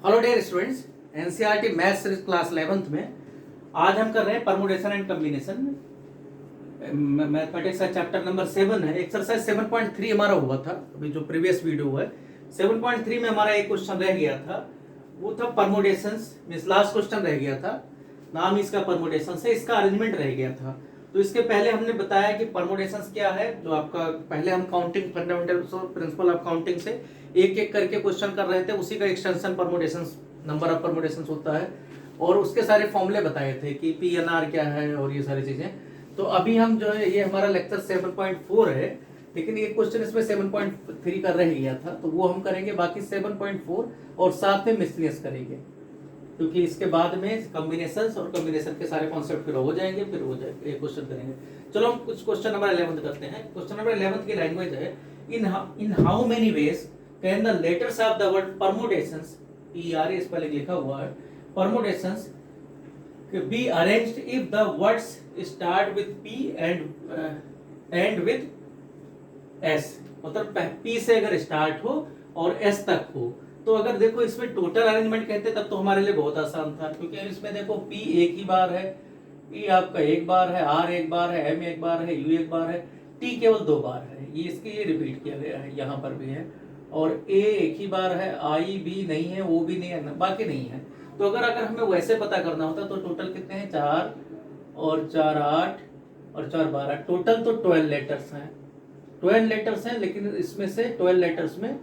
Hello dear students, NCERT maths series class 11th में आज हम कर रहे हैं परमुटेशन एंड कॉम्बिनेशन। मैथमेटिक्स का चैप्टर नंबर 7 है। एक्सरसाइज 7.3 हमारा हुआ था, अभी जो प्रीवियस वीडियो है 7.3 में हमारा एक क्वेश्चन रह गया था, वो था परमुटेशंस। मींस लास्ट क्वेश्चन रह गया था, नाम इसका परमुटेशन है, इसका अरेंजमेंट रह गया था। तो इसके पहले हमने बताया कि परमुटेशंस क्या है, जो आपका पहले हम काउंटिंग फंडामेंटल्स और प्रिंसिपल ऑफ काउंटिंग से एक एक करके क्वेश्चन कर रहे थे, उसी का extension permutations, number of permutations होता है, और उसके सारे फॉर्मूले बताए थे कि पीएनआर क्या है और ये सारी चीजें। तो अभी हम जो है, ये हमारा लेक्चर 7.4 है, लेकिन ये क्वेश्चन इसमें 7.3 का रह गया था, तो वो हम करेंगे। बाकी 7.4 और साथ में मिसलेनियस करेंगे, क्योंकि इसके बाद में कॉम्बिनेशंस और कॉम्बिनेशन के सारे कॉन्सेप्ट फिर हो जाएंगे, फिर हो जाएगा एक क्वेश्चन करेंगे। चलो हम कुछ क्वेश्चन नंबर 11 करते हैं। क्वेश्चन नंबर 11 की लैंग्वेज है, इन how many ways can the letters of the word permutations, PRE spelling लिखा हुआ है, permutations be arranged if the words start with P and with S। मतलब P से अगर स्टार्ट हो और S तक हो। तो अगर देखो इसमें टोटल अरेंजमेंट कहते तब तो हमारे लिए बहुत आसान था, क्योंकि इसमें देखो P एक ही बार है, P आपका एक बार है, R एक बार है, M एक बार है, U एक बार है, T केवल 2 बार है। ये इसके ये रिपीट किया गया है, यहाँ पर भी है। और A एक ही बार है, I भी नहीं है, O भी नहीं है, बाकी नहीं है। तो अगर हमें वैसे पता करना होता तो टोटल कितने हैं, 4 और 4 8 और 4 12, टोटल तो 12 लेटर्स हैं। 12 लेटर्स हैं, लेकिन इसमें से 12 लेटर्स में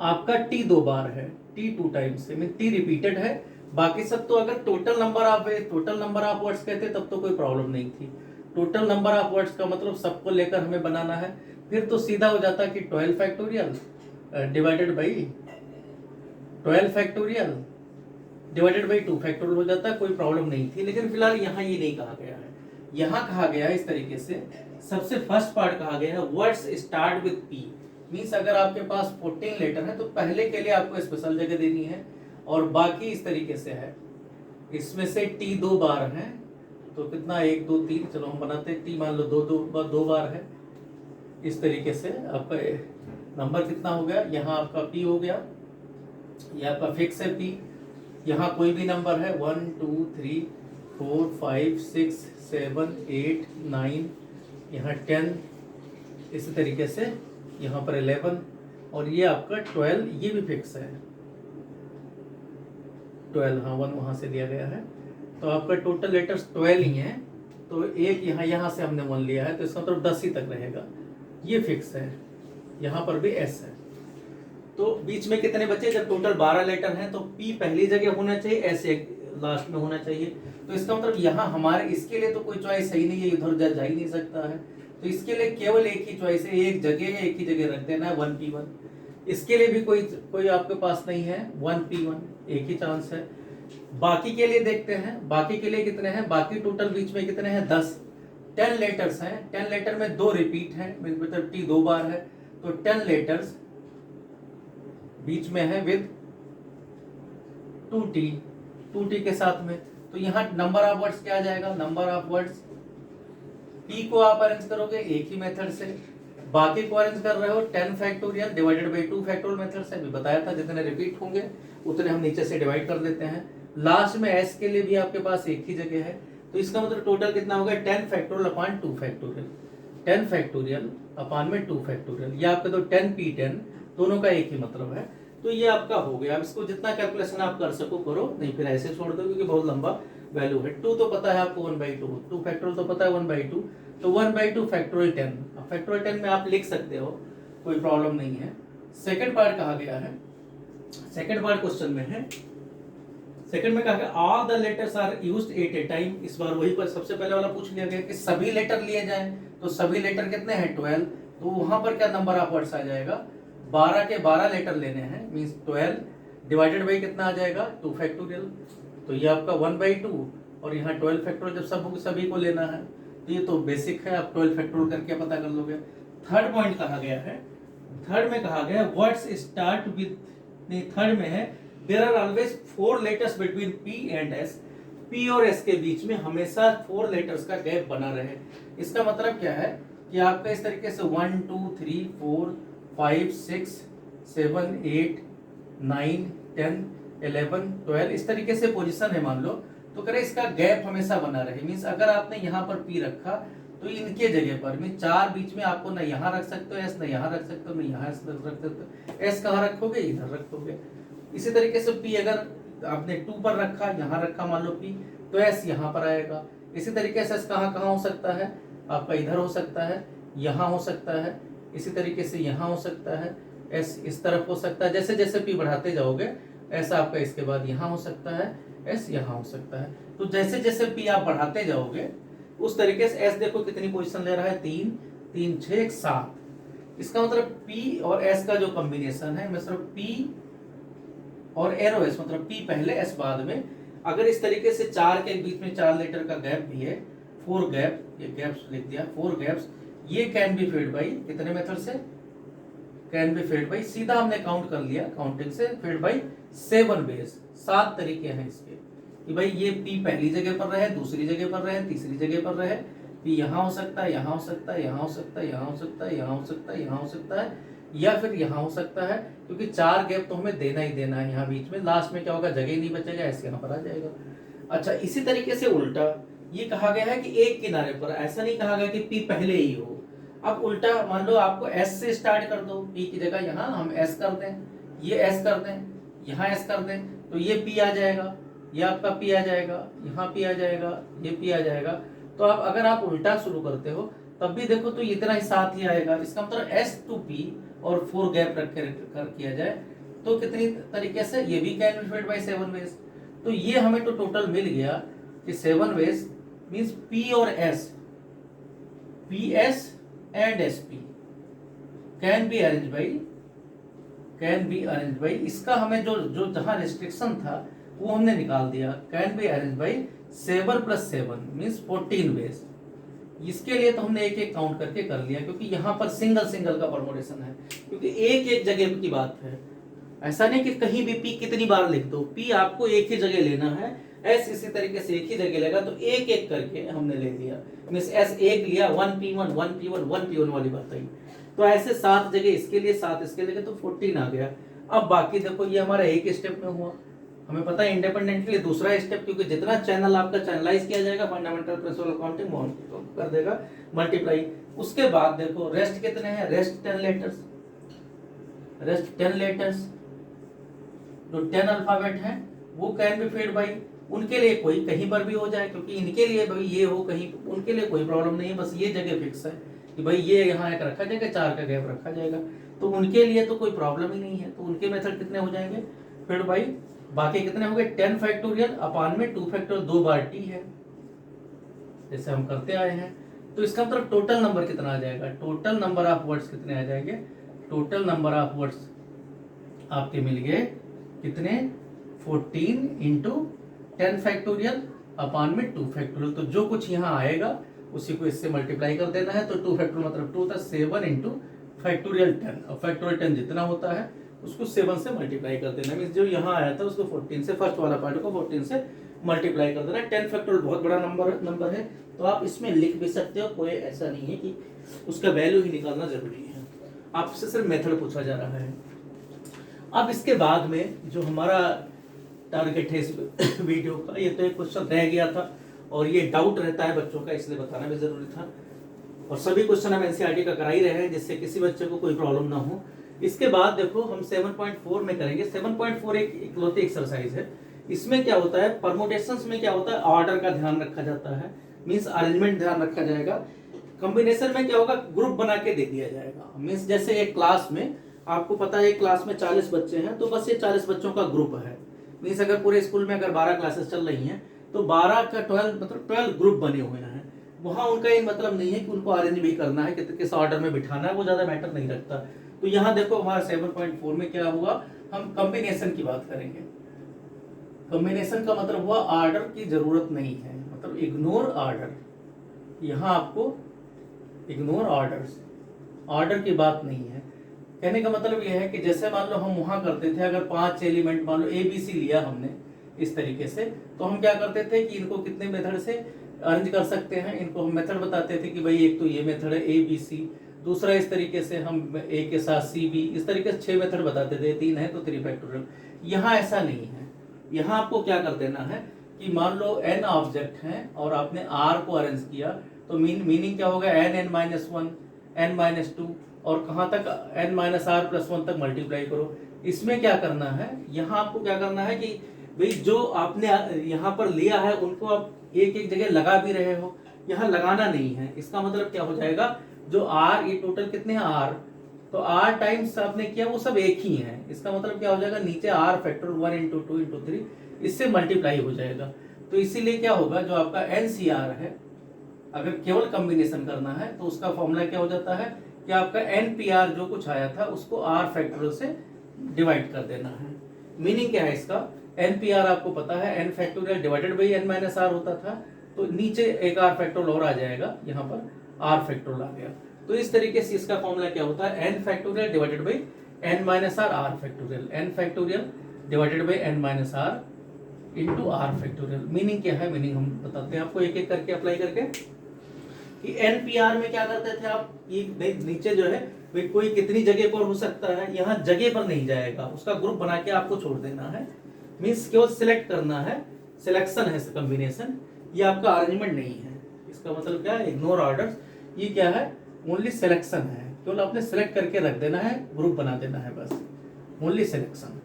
आपका T 2 बार है, T 2 टाइम्स है, मीन T रिपीटेड है। बाकी सब तो अगर टोटल नंबर ऑफ वर्ड्स कहते तब तो कोई प्रॉब्लम नहीं थी। टोटल नंबर ऑफ वर्ड्स का मतलब सबको लेकर हमें बनाना है, फिर तो सीधा हो जाता कि 12 factorial divided by 12 factorial divided by 2 factorial हो जाता, कोई प्रॉब्लम नहीं थी। लेकिन फिलहाल यहाँ ये नहीं कहा गया है। यहाँ कहा गया है इस तरीके से, सबसे फर्स्ट पार्ट कहा गया है words start with P। Means अगर आपके पास 14 लेटर है तो पहले के लिए आपको स्पेशल जगह देनी है, और बाकी इस तरीके से है। इसमें से T 2 बार है, तो कितना 1 2 3, चलो हम बनाते हैं, T मान लो 2 बार है। इस तरीके से आपका नंबर कितना हो गया, यहाँ आपका P हो गया, ये आपका फिक्स है P। यहाँ कोई भी नंबर है 1 2 3 4 5 6 7 8 9, यहाँ 10, इसी तरीके से यहाँ पर 11, और ये आपका 12, ये भी फिक्स है 12, हाँ 1 वहाँ से लिया गया है। तो आपका टोटल लेटर्स 12 ही हैं, तो एक यहाँ से हमने 1 लिया है, तो इसका मतलब 10 ही तक रहेगा, ये फिक्स है। यहाँ पर भी S है। तो बीच में कितने बचे, जब टोटल 12 लेटर हैं तो P पहली जगह होना चाहिए, S एक लास्ट में होना चाहिए। तो इसका मतलब यहाँ हमारे इसके लिए तो कोई चॉइस सही नहीं है, इधर जा ही नहीं सकता है। तो इसके लिए केवल एक ही चॉइस है, एक जगह है, एक ही जगह रख देना है 1P1। इसके लिए भी कोई आपके पास नहीं है, 1P1 एक ही चांस है। बाकी के लिए देखते हैं, बाकी के लिए कितने हैं, बाकी टोटल बीच में कितने हैं, 10 लेटर्स हैं। 10 लेटर में 2 रिपीट हैं, मतलब T 2 बार है, तो 10 लेटर्स बीच में है विद 2T के साथ में। तो यहाँ नंबर ऑफ वर्ड्स क्या आ जाएगा, नंबर ऑफ वर्ड्स P को आप अरेंज करोगे एक ही मेथड से, बाकी को अरेंज कर रहे हो 10 factorial divided by 2 factorial method से। अभी बताया था जितने रिपीट होंगे उतने हम नीचे से डिवाइड कर देते हैं। लास्ट में S के लिए भी आपके पास एक ही जगह है, तो इसका मतलब टोटल कितना हो गया, 10 factorial upon 2 factorial, 10 factorial upon में 2 फैक्टोरियल। ये आपके तो 10P10 दोनों का एक ही मतलब है। तो ये आपका हो गया। अब इसको जितना कैलकुलेशन आप कर सको करो, नहीं फिर ऐसे छोड़ दो, क्योंकि बहुत लंबा वैल्यू है। 2 तो पता है आपको 1/2, 2 फैक्टोरियल तो पता है 1/2, तो 1/2 फैक्टोरियल 10। अब फैक्टोरियल 10 में आप लिख सकते हो, कोई प्रॉब्लम नहीं है। सेकंड पार्ट कहा गया है, सेकंड पार्ट क्वेश्चन में है, सेकंड में कहा गया all the letters are used at a time. इस बार वही पर सबसे पहले वाला पूछ लिया गया कि सभी लेटर लिए जाएं, तो सभी लेटर कितने हैं, 12। तो वहां पर क्या नंबर ऑफ वर्ड्स आ जाएगा, 12 के 12 लेटर लेने हैं, मींस 12 डिवाइडेड बाई कितना आ जाएगा, 2 फैक्टोरियल। तो ये आपका 1/2, और यहाँ 12 फैक्टोरियल जब सभी को लेना है, तो ये तो बेसिक है, आप 12 फैक्टोरियल करके पता कर लोगे। थर्ड पॉइंट कहा गया है, थर्ड में कहा गया वर्ड्स स्टार्ट विद, नहीं थर्ड में है there are always 4 letters between P and S। P और S के बीच में हमेशा 4 लेटर्स का गैप बना रहे। इसका मतलब क्या है कि आपका इस तरीके से 1 2 3 4 5 6 7 8 9 10, 11, 12 इस तरीके से पोजीशन है मान लो, तो करे इसका गैप हमेशा बना रहे। मीन्स अगर आपने यहाँ पर पी रखा तो इनके जगह पर मीन 4 बीच में आपको ना यहाँ रख सकते हो एस, ना यहाँ रख सकते हो, ना यहाँ रख सकते हो। एस कहाँ रखोगे? इधर रखोगे। इसी तरीके से पी अगर आपने 2 पर रखा, यहाँ रखा मान लो पी, तो एस यहाँ पर आएगा। इसी तरीके से एस कहाँ कहाँ हो सकता है? आपका इधर हो सकता है, यहाँ हो सकता है, इसी तरीके से यहाँ हो सकता है, एस इस तरफ हो सकता है। जैसे जैसे पी बढ़ाते जाओगे ऐसा आपका इसके बाद यहाँ हो सकता है, एस यहाँ हो सकता है। तो जैसे जैसे पी आप बढ़ाते जाओगे उस तरीके से एस देखो कितनी पोजीशन ले रहा है, 3, 3, 6, 7। इसका मतलब पी और एस का जो कॉम्बिनेशन है, मतलब पी और एरो एस, मतलब पी पहले एस बाद में, अगर इस तरीके से 4 के बीच में 4 लेटर का गैप भी है, 4 गैप, ये गैप्स लिख दिया, 4 गैप्स, ये कैन बी फिल्ड बाई कितने मेथड से? कैन बी फिल्ड बाई, सीधा हमने काउंट कर लिया काउंटिंग से, फिल्ड बाई 7 वेज। 7 तरीके हैं इसके कि भाई ये पी पहली जगह पर रहे, दूसरी जगह पर रहे, तीसरी जगह पर रहे, पी यहाँ हो सकता है, यहाँ हो सकता है, यहाँ हो सकता है, यहाँ हो सकता है, यहाँ हो सकता है, यहाँ हो सकता है, या फिर यहाँ हो सकता है, क्योंकि 4 गैप तो हमें देना ही देना है यहाँ बीच में। लास्ट में क्या होगा? जगह ही नहीं बचेगा, ऐसे यहाँ पर आ जाएगा। अच्छा, इसी तरीके से उल्टा ये कहा गया है कि एक किनारे पर, ऐसा नहीं कहा गया कि पी पहले ही हो। अब उल्टा मान लो आपको एस से स्टार्ट कर दो, पी की जगह यहाँ हम एस कर दें, ये एस कर दें, यहाँ एस कर दें, तो ये पी आ जाएगा, ये आपका पी आ जाएगा, यहाँ पी आ जाएगा, ये पी आ जाएगा। तो अब अगर आप उल्टा शुरू करते हो तब भी देखो तो इतना ही साथ ही आएगा। इसका मतलब एस टू पी और 4 गैप रख कर किया जाए तो कितनी तरीके से? ये भी can be filled by 7 ways. तो ये हमें तो टोटल मिल गया कि 7 वेज मींस पी और S, P S and S P can be arrange by, इसका हमें जो जो जहां रिस्ट्रिक्शन था वो हमने निकाल दिया। Can be arrange by 7 + 7 means 14 ways. इसके लिए तो हमने एक एक काउंट करके कर लिया, क्योंकि यहाँ पर सिंगल सिंगल का परमोटेशन है, क्योंकि एक एक जगह की बात है। ऐसा नहीं कि कहीं भी पी कितनी बार लिख दो, पी आपको एक ही जगह लेना है, एस इसी तरीके से एक ही जगह लेगा, तो एक एक करके हमने ले लिया। मींस एस एक लिया, 1p1 1p1 1p1 वाली बात आई। तो ऐसे 7 जगह इसके लिए, 7 इसके लिए, तो 14 आ गया। अब बाकी देखो ये हमारा एक स्टेप में हुआ, हमें पता है इंडिपेंडेंटली दूसरा स्टेप, क्योंकि जितना चैनल आपका चैनलाइज किया जाएगा फंडामेंटल प्रिंसिपल अकाउंटिंग कर देगा मल्टीप्लाई। उसके बाद देखो रेस्ट कितने हैं? रेस्ट 10 लेटर्स, जो 10 अल्फाबेट हैं वो कैन बी फिल्ड बाई, उनके लिए कोई कहीं पर भी हो जाए, क्योंकि इनके लिए भाई ये हो कहीं, उनके लिए कोई प्रॉब्लम नहीं है, बस ये जगह फिक्स है कि भाई ये यहाँ एक रखा जाएगा, 4 का गैप रखा जाएगा, तो उनके लिए तो कोई प्रॉब्लम ही नहीं है। तो उनके मेथड कितने हो जाएंगे फिल्ड बाई? बाकी कितने हो गए? 10 फैक्टोरियल अपान में 2 फैक्टोरियल, 2 बार टी है जैसे हम करते आए हैं। तो इसका मतलब टोटल नंबर कितना आ जाएगा? टोटल नंबर ऑफ वर्ड्स कितने आ जाएंगे? टोटल नंबर ऑफ वर्ड्स आपके मिल गए कितने? 14 × 10 फैक्टोरियल अपान में 2 फैक्टोरियल। तो जो कुछ यहाँ आएगा उसी को इससे मल्टीप्लाई कर देना है। तो 2 फैक्टोरियल मतलब 2 होता है, 7 × फैक्टोरियल 10, और फैक्टोरियल 10 जितना होता है उसको 7 से मल्टीप्लाई कर देना। मींस जो यहाँ आया था उसको 14 से, फर्स्ट वाला पार्ट को 14 से मल्टीप्लाई कर देना। 10 फैक्टोरियल बहुत बड़ा नंबर है, तो आप इसमें लिख भी सकते हो, कोई ऐसा नहीं है कि उसका वैल्यू ही निकालना जरूरी है, आपसे सिर्फ मेथड पूछा जा रहा है। अब इसके बाद में जो हमारा टारगेट है इस वीडियो का, ये तो एक क्वेश्चन रह गया था और ये डाउट रहता है बच्चों का, इसलिए बताना भी जरूरी था। और सभी क्वेश्चन हम एनसीईआरटी का करा ही रहे हैं, जिससे किसी बच्चे को कोई प्रॉब्लम ना हो। इसके बाद देखो हम 7.4 में करेंगे। 7.4 एक इकलौती एक्सरसाइज है। इसमें क्या होता है, परमुटेशंस में क्या होता है, ऑर्डर का ध्यान रखा जाता है, मींस अरेंजमेंट ध्यान रखा जाएगा। कॉम्बिनेशन में क्या होगा, ग्रुप बना के दे दिया जाएगा। मींस जैसे एक क्लास में आपको पता है एक क्लास में 40 बच्चे हैं, तो बस ये 40 बच्चों का ग्रुप है। मींस अगर पूरे स्कूल में अगर 12 क्लासेस चल रही हैं तो 12 का 12 मतलब 12 ग्रुप बने हुए हैं। वहां उनका ये मतलब नहीं है कि उनको अरेंज भी करना है, किस ऑर्डर में बिठाना है, वो ज्यादा मैटर नहीं रखता। तो यहाँ देखो हमारा 7.4 में क्या हुआ, हम कॉम्बिनेशन की बात करेंगे। कॉम्बिनेशन का मतलब हुआ ऑर्डर की जरूरत नहीं है, मतलब इग्नोर ऑर्डर। यहाँ आपको इग्नोर ऑर्डर्स, ऑर्डर की बात नहीं है। कहने का मतलब यह है कि जैसे मान लो हम वहां करते थे, अगर 5 एलिमेंट मान लो ABC लिया हमने इस तरीके से, तो हम क्या करते थे कि इनको कितने मेथड से अरेंज कर सकते हैं, इनको हम मेथड बताते थे कि भाई एक तो ये मेथड है ABC, दूसरा इस तरीके से हम ए के साथ सी बी, इस तरीके से 6 मेथड बताते थे, 3 है तो 3 फैक्टोरियल। यहाँ ऐसा नहीं है, यहाँ आपको क्या कर देना है कि मान लो n ऑब्जेक्ट हैं और आपने r को अरेंज किया, तो मीनिंग क्या होगा, n(n-1), n-2 और कहाँ तक n-r+1 तक मल्टीप्लाई करो। इसमें क्या करना है, यहाँ आपको क्या करना है कि भाई जो आपने यहाँ पर लिया है उनको आप एक एक जगह लगा भी रहे हो, यहाँ लगाना नहीं है। इसका मतलब क्या हो जाएगा, जो r, ये टोटल कितने हैं r, तो r टाइम्स आपने किया वो सब एक ही है। इसका मतलब क्या हो जाएगा, नीचे r फैक्टर 1 इंटू 2 इंटू 3 इससे मल्टीप्लाई हो जाएगा। तो इसीलिए क्या होगा, जो आपका NCR है, अगर केवल कॉम्बिनेशन करना है तो उसका फॉर्मूला क्या हो जाता है कि आपका NPR जो कुछ आया था उसको r फैक्टोरियल से डिवाइड कर देना है। मीनिंग क्या है इसका, NPR आपको पता है n factorial divided by n-r होता था, तो नीचे एक r फैक्टोरियल और आ जाएगा, यहाँ पर r फैक्टोरियल आ गया। तो इस तरीके से इसका फॉर्मूला क्या होता है, n factorial divided by n-r r factorial, n factorial divided by n-r into r factorial. Meaning क्या है, मीनिंग हम बताते हैं आपको एक एक करके अप्लाई करके कि NPR में क्या करते थे आप, ये नीचे जो है भाई कोई कितनी जगह पर हो सकता है, यहाँ जगह पर नहीं जाएगा, उसका ग्रुप बना के आपको छोड़ देना है। मीन्स केवल सिलेक्ट करना है, सिलेक्शन है कॉम्बिनेशन, ये आपका अरेंजमेंट नहीं है। इसका मतलब क्या है, इग्नोर ऑर्डर्स, ये क्या है, ओनली सिलेक्शन है, केवल आपने सिलेक्ट करके रख देना है, ग्रुप बना देना है, बस ओनली सिलेक्शन।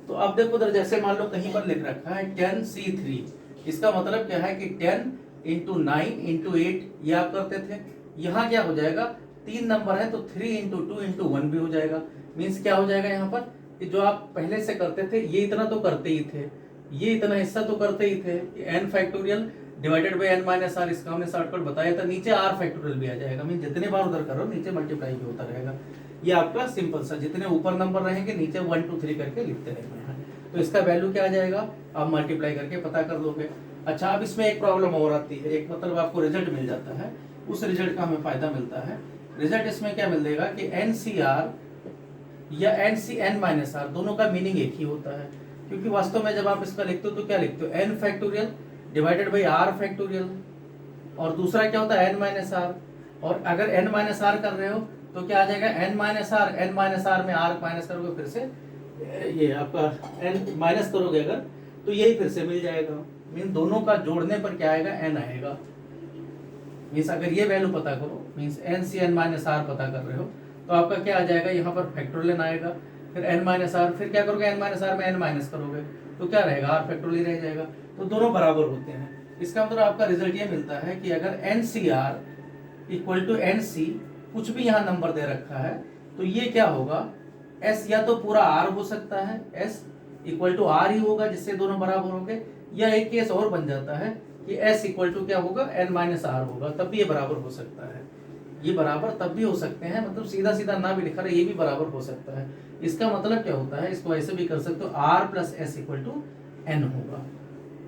तो अब देखो उधर जैसे मान लो कहीं पर लिख रखा है 10C3, इसका मतलब क्या है कि 10 इंटू 9 इंटू 8 ये आप करते थे, यहाँ क्या हो जाएगा, 3 नंबर है तो 3 इंटू 2 इंटू 1 भी हो जाएगा। मीन्स क्या हो जाएगा यहाँ पर कि जो आप पहले से करते थे ये इतना तो करते ही थे, ये इतना हिस्सा तो करते ही थे, n factorial divided by n-r, इसका हमने शॉर्टकट बताया था, नीचे r फैक्टोरियल भी आ जाएगा। मीन जितने बार उधर करो नीचे मल्टीप्लाई भी होता रहेगा। ये आपका सिंपल सा, जितने ऊपर नंबर रहेंगे नीचे 1 2 3 करके लिखते रहना है। तो इसका वैल्यू क्या आ जाएगा, आप मल्टीप्लाई करके पता कर लोगे। अच्छा, अब इसमें एक प्रॉब्लम और आती है, एक मतलब आपको रिजल्ट मिल जाता है, उस रिजल्ट का हमें फायदा मिलता है। रिजल्ट इसमें क्या मिलेगा कि NCR या NCN-r दोनों का मीनिंग एक ही होता है, क्योंकि वास्तव में जब आप इसका लिखते हो तो क्या लिखते हो, n factorial divided by r factorial, और दूसरा क्या होता है n-r, और अगर n-r कर रहे हो तो क्या आ जाएगा n-r में r माइनस करोगे, फिर से ये आपका n माइनस करोगे अगर, तो यही फिर से मिल जाएगा। मीन दोनों का जोड़ने पर क्या आएगा, n आएगा। मीन्स अगर ये वैल्यू पता करो, मीन्स NCN-r पता कर रहे हो, तो आपका क्या आ जाएगा, यहाँ पर फैक्टोरियल आएगा, फिर n-r, फिर क्या करोगे, n-r में n माइनस करोगे तो क्या रहेगा, r फैक्टोरियल रह जाएगा। तो दोनों बराबर होते हैं। इसका मतलब आपका रिजल्ट ये मिलता है कि अगर NCR इक्वल टू NC, कुछ भी यहाँ नंबर दे रखा है, तो ये क्या होगा, S या तो पूरा R हो सकता है, S इक्वल टू R ही होगा जिससे दोनों बराबर होंगे, या एक केस और बन जाता है कि S इक्वल टू क्या होगा, n-r होगा, तब भी ये बराबर हो सकता है। ये बराबर तब भी हो सकते हैं, मतलब सीधा सीधा ना भी लिखा रहे, ये भी बराबर हो सकता है। इसका मतलब क्या होता है, इसको ऐसे भी कर सकते हो, R plus S equal to n होगा।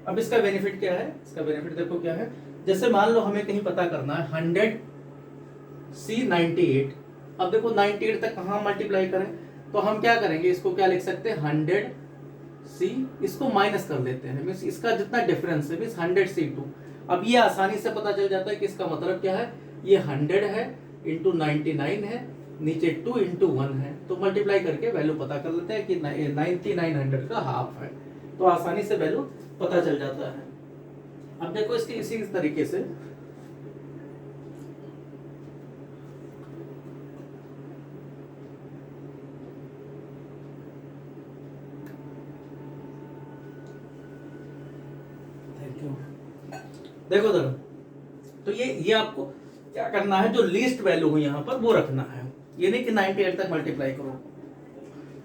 अब इसका बेनिफिट क्या है, इसका बेनिफिट देखो क्या है, जैसे मान लो हमें कहीं पता करना है 100C 98, अब देखो 98 तक कहाँ मल्टीप्लाई करें, तो हम क्या करेंगे, इसको क्या लिख सकते हैं 100C, इसको माइनस कर लेते हैं, मीन्स इसका जितना डिफरेंस है, मीन्स 100C2। अब ये आसानी से पता चल जाता है कि इसका मतलब क्या है, ये 100 है इंटू 99 है, नीचे 2 इंटू 1 है, तो मल्टीप्लाई करके वैल्यू पता कर लेते हैं कि 9900 का हाफ है, तो आसानी से वैल्यू पता चल जाता है। अब देखो इसकी इसी तरीके से देखो जरा, तो ये आपको क्या करना है, जो लीस्ट वैल्यू हो यहाँ पर वो रखना है, ये नहीं कि 98 तक मल्टीप्लाई करो।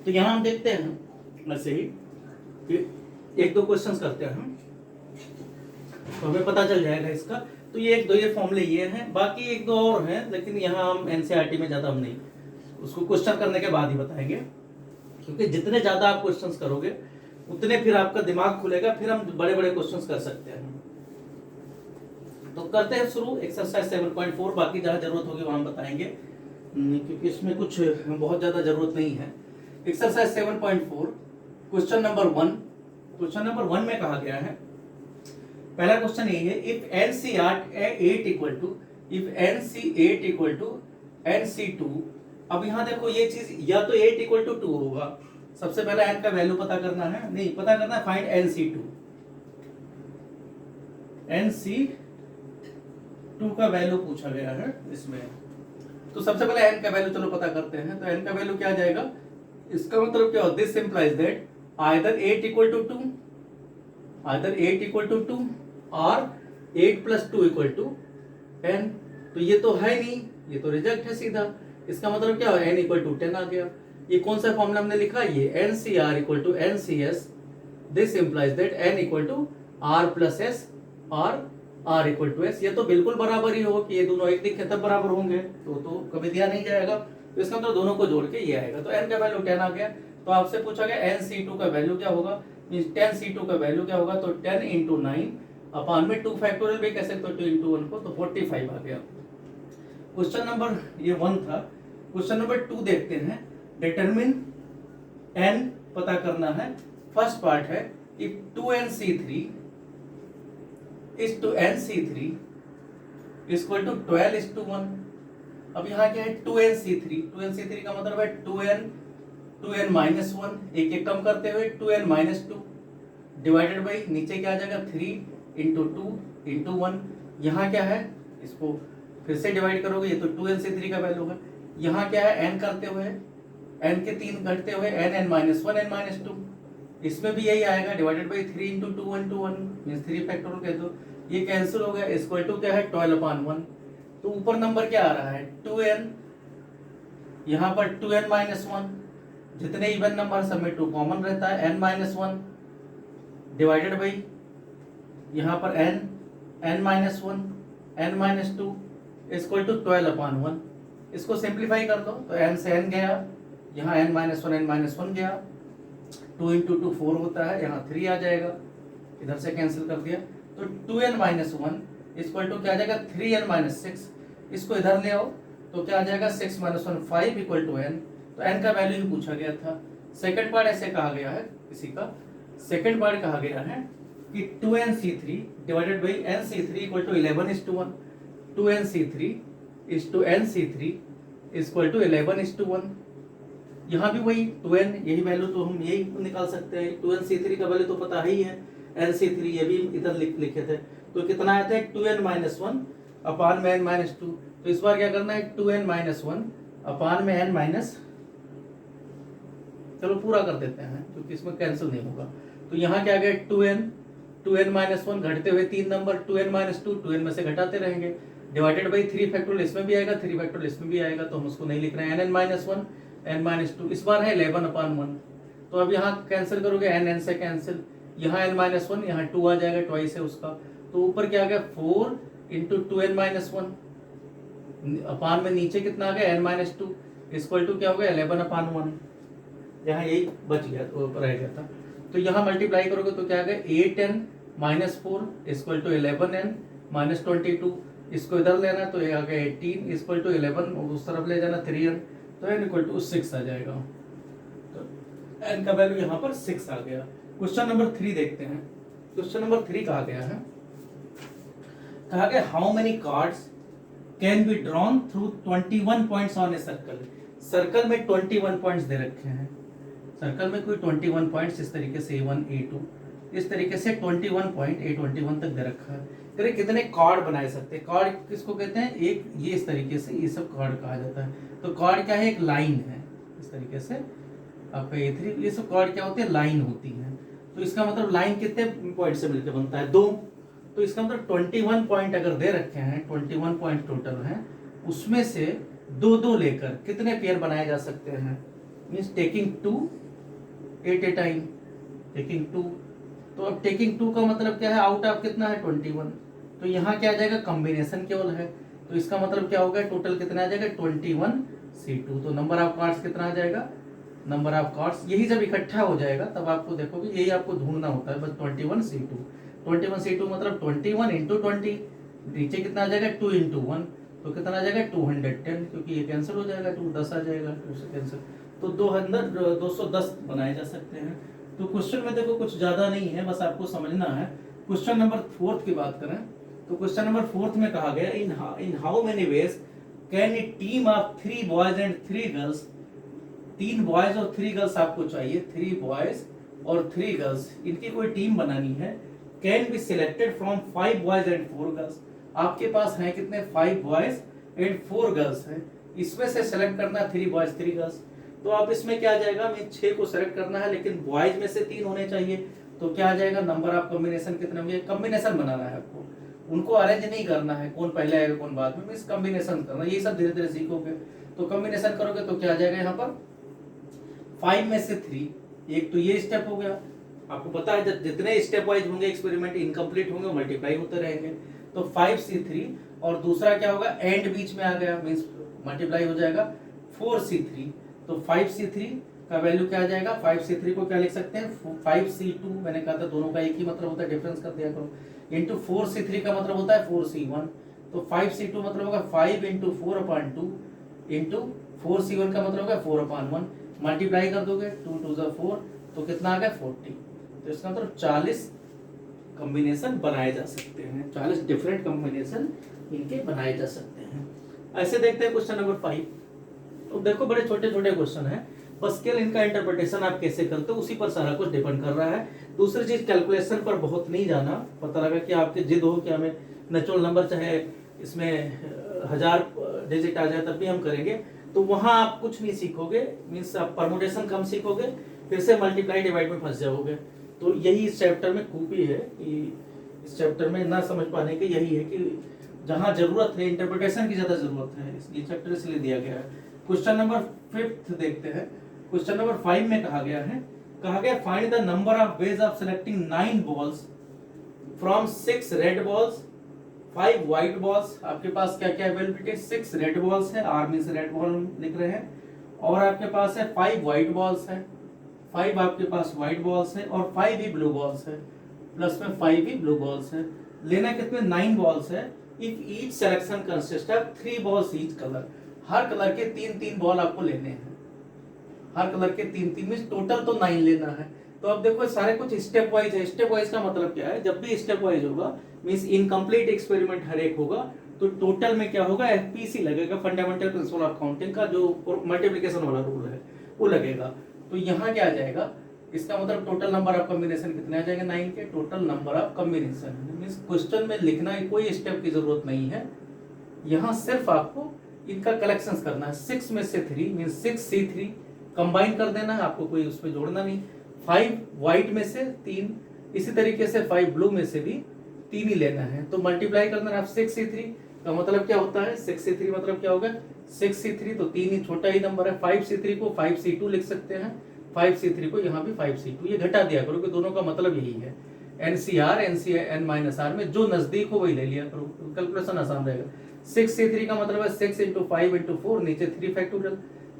तो यहाँ हम देखते हैं ऐसे ही कि एक दो क्वेश्चंस करते हैं, तो हमें पता चल जाएगा इसका। तो ये एक दो ये फॉर्मूले ये हैं, बाकी एक दो और हैं, लेकिन यहाँ हम NCERT में ज़्यादा हम नहीं, उसको क्वेश्चन करने के बाद ही बताएंगे, क्योंकि जितने ज़्यादा आप क्वेश्चंस करोगे उतने फिर आपका दिमाग खुलेगा, फिर हम बड़े बड़े क्वेश्चंस कर सकते हैं। तो करते हैं शुरू एक्सरसाइज 7.4, बाकी जहाँ जरूरत होगी वहाँ हम बताएंगे, क्योंकि इसमें कुछ बहुत ज़्यादा जरूरत नहीं है। Exercise 7.4 question number 1, question number 1 में कहा गया है, पहला क्वेश्चन ये है, if NC8 equal to NC2। अब यहाँ देखो ये चीज या तो 8 इक्वल टू 2 होगा, सबसे पहले n का वैल्यू पता करना है, नहीं पता करना है, फाइंड NC2। NC2 का वैल्यू पूछा गया है इसमें, तो सबसे पहले n का वैल्यू चलो पता करते हैं। तो n का वैल्यू क्या आ जाएगा, इसका मतलब क्या होता है, this implies that either 8 equal to 2, either 8 equal to 2 और 8 प्लस 2 इक्वल टू 10। तो ये तो है नहीं, ये तो रिजेक्ट है सीधा। इसका मतलब क्या हो, n इक्वल टू 10 आ गया। ये कौन सा फॉर्मूला हमने लिखा, ये NCR equal to NCS, this implies that n equal to R plus S और R इक्वल टू S। ये तो बिल्कुल बराबर ही हो कि ये दोनों एक दिखे तब बराबर होंगे, तो कभी दिया नहीं जाएगा। तो इसका मतलब दोनों को जोड़ के ये आएगा। तो n का वैल्यू 10 आ गया। तो आपसे पूछा गया NC2 का वैल्यू क्या होगा, मींस 10C2 का वैल्यू क्या होगा, तो 10 इंटू 9 अपॉन में 2 फैक्टोरियल भी कह सकते हो, 2 इंटू 1 को, तो 45 आ गया। क्वेश्चन नंबर ये 1 था। क्वेश्चन नंबर 2 देखते हैं। डिटरमिन n पता करना है। फर्स्ट पार्ट है if 2NC3 is to NC3 is equal to 12 is to 1। अब यहाँ क्या है 2NC3 का मतलब है 2n माइनस 1, एक एक कम करते हुए 2n माइनस 2 डिवाइडेड बाई नीचे क्या आ जाएगा 3 इंटू 2 इंटू 1। यहाँ क्या है, इसको फिर से डिवाइड करोगे, ये तो 2NC3 का वैल्यू है। यहाँ क्या है n करते हुए, n के 3 घटते हुए n माइनस 1 n माइनस 2, इसमें भी यही आएगा divided by 3 into 2 1 to 1 means 3 factorial कह दो। ये कैंसिल हो गया, इक्वल टू क्या है 12 अपॉन 1। तो ऊपर नंबर क्या आ रहा है 2n, यहाँ पर 2n माइनस 1, जितने इवन नंबर सब में 2 कॉमन रहता है, n माइनस 1 डिवाइडेड बाई यहाँ पर n minus 1 n minus 2 equal to 12 upon 1। इसको सिंप्लीफाई कर दो तो n से n गया, यहाँ n माइनस 1 गया, 2 इंटू 2 4 होता है, यहाँ 3 आ जाएगा, इधर से कैंसिल कर दिया। तो 2n माइनस 1 इक्वल टू क्या आ जाएगा 3n माइनस 6। इसको इधर ले आओ तो क्या आ जाएगा 6 माइनस 1 5 इक्वल टू n। तो n का वैल्यू ही पूछा गया था। सेकंड पार्ट ऐसे कहा गया है, इसी का सेकंड पार्ट कहा गया है कि 2NC3 divided by NC3 equal to 11 is to 1। 2NC3 is to NC3 equal to 11 is to 1। यहाँ भी वही 2n, यही वैल्यू तो हम यही निकाल सकते हैं। 2NC3 का वैल्यू तो पता ही है, NC3 ये भी इधर लिखे थे। तो कितना आया था 2n माइनस 1 अपान में n माइनस 2। तो इस बार क्या करना है 2n माइनस 1 अपान में n माइनस, चलो पूरा कर देते हैं क्योंकि इसमें कैंसिल नहीं होगा। तो यहाँ क्या गया 2n माइनस 1 घटते हुए 3 नंबर 2n माइनस 2 में से घटाते रहेंगे डिवाइडेड बाई 3 फैक्टोरियल इसमें भी आएगा, 3 फैक्टोरियल इसमें भी आएगा, तो हम उसको नहीं लिख रहे हैं। n माइनस 1 n माइनस 2 इस बार है 11 अपॉन 1। तो अब यहाँ कैंसिल करोगे n से कैंसिल, यहाँ n माइनस 1 यहाँ 2 आ जाएगा, ट्वाइस है उसका। तो ऊपर क्या आ गया 4 इंटू 2n माइनस 1 अपान में नीचे कितना आ गया n माइनस 2 इक्वल टू क्या हो गया 11 अपॉन 1। यहाँ यही बच गया तो रह गया था। तो यहाँ मल्टीप्लाई करोगे तो क्या आ गया 8n minus 4 equal to 11n minus 22। इसको इधर लेना तो ये आ गया 18 इक्वल टू 11 और उस तरफ ले जाना 3n, तो n इक्वल टू 6 आ जाएगा। तो n का वैल्यू यहाँ पर 6 आ गया। क्वेश्चन नंबर 3 देखते हैं। क्वेश्चन नंबर 3 कहा गया how many cards can be drawn through 21 points on a circle. Circle में 21 पॉइंट्स दे रखे हैं, सर्कल में कोई 21 पॉइंट्स इस तरीके से A1 A2 इस तरीके से 21 पॉइंट A21 तक दे रखा है। फिर कितने कार्ड बनाए सकते हैं, कार्ड किसको कहते हैं, एक ये इस तरीके से ये सब कार्ड कहा जाता है। तो कार्ड क्या है, एक लाइन है इस तरीके से आपका A3, ये सब कार्ड क्या होते हैं, लाइन होती है। तो इसका मतलब लाइन कितने पॉइंट से मिलकर बनता है 2। तो इसका मतलब 21 पॉइंट अगर दे रखे हैं, 21 पॉइंट टोटल हैं, उसमें से 2-2 लेकर कितने पेयर बनाए जा सकते हैं, means taking 2 at a time, taking 2। तो अब टेकिंग 2 का मतलब क्या है, आउट ऑफ कितना है 21। तो यहाँ क्या आ जाएगा, कॉम्बिनेशन केवल है। तो इसका मतलब क्या होगा, टोटल कितना आ जाएगा 21C2। तो नंबर ऑफ कार्ड्स कितना आ जाएगा, नंबर ऑफ कार्ड्स, यही जब इकट्ठा हो जाएगा तब आपको देखोगे, यही आपको ढूंढना होता है बस 21C2। 21C2 मतलब 21 इंटू 20, नीचे कितना आ जाएगा 2 इंटू 1, तो कितना आ जाएगा 210, क्योंकि ये कैंसिल हो जाएगा, 2 10 आ जाएगा, 2 से कैंसिल, तो 210 बनाए जा सकते हैं। तो क्वेश्चन में देखो कुछ ज्यादा नहीं है, बस आपको समझना है। क्वेश्चन नंबर 4 की बात करें तो क्वेश्चन नंबर 4 में कहा गया इन how many ways can A team of 3 boys and 3 girls, 3 boys और 3 गर्ल्स आपको चाहिए, 3 बॉयज और 3 गर्ल्स, इनकी कोई टीम बनानी है। Can be selected from 5 boys and 4 girls, आपके पास है कितने, 5 बॉयज एंड 4 गर्ल्स है, इसमें से सेलेक्ट करना 3 बॉयज 3 गर्ल्स। तो आप इसमें क्या आ जाएगा, हमें 6 को सेलेक्ट करना है, लेकिन बॉयज में से 3 होने चाहिए, तो क्या आ जाएगा, नंबर ऑफ कॉम्बिनेशन कितने होंगे, कॉम्बिनेशन बनाना है आपको, उनको अरेंज नहीं करना है, कौन पहले आएगा कौन बाद में, मींस कॉम्बिनेशन करना, ये सब धीरे धीरे सीखोगे। तो कॉम्बिनेशन करोगे तो क्या आ जाएगा यहाँ पर 5 में से 3, एक तो ये स्टेप हो गया, आपको पता है जब जितने स्टेप वाइज होंगे एक्सपेरिमेंट इनकम्प्लीट होंगे मल्टीप्लाई होते रहेंगे। तो 5C3 और दूसरा क्या होगा, एंड बीच में आ गया, मींस मल्टीप्लाई हो जाएगा 4C3। तो 5C3 का वैल्यू क्या आ जाएगा, 5C3 को क्या लिख सकते हैं 5C2, मैंने कहा था दोनों का एक ही मतलब होता है, डिफरेंस कर दिया करो, इंटू 4C3 का मतलब होता है 4C1। तो 5C2 मतलब होगा 5 इंटू 4/2 इंटू 4C1 का मतलब होगा 4/1, मल्टीप्लाई कर दोगे 2 2 4, तो कितना आ गया 40। तो इसका मतलब 40 कॉम्बिनेशन बनाए जा सकते हैं, 40 डिफरेंट कॉम्बिनेशन इनके बनाए जा सकते हैं। ऐसे देखते हैं क्वेश्चन नंबर 5। तो देखो बड़े छोटे छोटे क्वेश्चन है, बस केवल इनका इंटरप्रिटेशन आप कैसे करते हो उसी पर सारा कुछ डिपेंड कर रहा है। दूसरी चीज कैलकुलेशन पर बहुत नहीं जाना, पता लगा कि आपकी जिद हो कि हमें नेचुरल नंबर चाहे इसमें 1000 डिजिट आ जाए तब भी हम करेंगे, तो वहां आप कुछ नहीं सीखोगे, मीन्स आप परमुटेशन कम सीखोगे, फिर से मल्टीप्लाई डिवाइड में फंस जाओगे। तो यही इस चैप्टर में खूबी है कि इस चैप्टर में ना समझ पाने की यही है कि जहां जरूरत है इंटरप्रिटेशन की ज्यादा जरूरत है, ये चैप्टर इसलिए दिया गया है। क्वेश्चन नंबर 5 देखते हैं। क्वेश्चन नंबर 5 में कहा गया find the number of ways of selecting 9 balls from 6 red balls 5 white balls. आपके पास क्या क्या अवेलेबिलिटी, 6 रेड बॉल्स है, आर मींस रेड बॉल लिख रहे हैं, और आपके पास है 5 व्हाइट बॉल्स है, 5 आपके पास व्हाइट बॉल्स है और 5 ही ब्लू बॉल्स है, प्लस में 5 ही ब्लू बॉल्स है। लेना कितने 9 बॉल्स है। If each selection consist of 3 balls each colour, her colour के 3-3 बॉल आपको लेने हैं, हर कलर के 3-3 में टोटल तो 9 लेना है। तो अब देखो सारे कुछ स्टेप वाइज है। स्टेप वाइज का मतलब क्या है, जब भी स्टेप वाइज होगा मींस इनकम्प्लीट एक्सपेरिमेंट हर एक होगा, तो टोटल में क्या होगा, एफपीसी लगेगा, फंडामेंटल प्रिंसिपल ऑफ काउंटिंग का जो मल्टीप्लिकेशन वाला रूल है वो लगेगा। तो यहाँ क्या आ जाएगा, इसका मतलब टोटल नंबर ऑफ कॉम्बिनेशन कितने आ जाएंगे 9 के, total number of combination. Means question में लिखना कोई स्टेप की जरूरत नहीं है, यहाँ सिर्फ आपको इनका कलेक्शन करना है। 6 में से 3 मींस 6C3 कंबाइन कर देना है, आपको कोई उसमें जोड़ना नहीं। 5 व्हाइट में से 3, इसी तरीके से 5 ब्लू में से भी 3 ही लेना है, तो मल्टीप्लाई करना है। 6C3 का मतलब क्या होता है, 6C3 मतलब क्या होगा 6C3, तो 3 ही छोटा ही नंबर है। 5C3 को 5C2 लिख सकते हैं, 5C3 को यहाँ भी 5C2, ये घटा दिया करो कि दोनों का मतलब यही है। NCR n-r में जो नजदीक हो वही ले लिया करो, कैलकुलेशन आसान रहेगा। 6C3 का मतलब है 6 × 5 × 4, नीचे 3 फैक्टोरियल,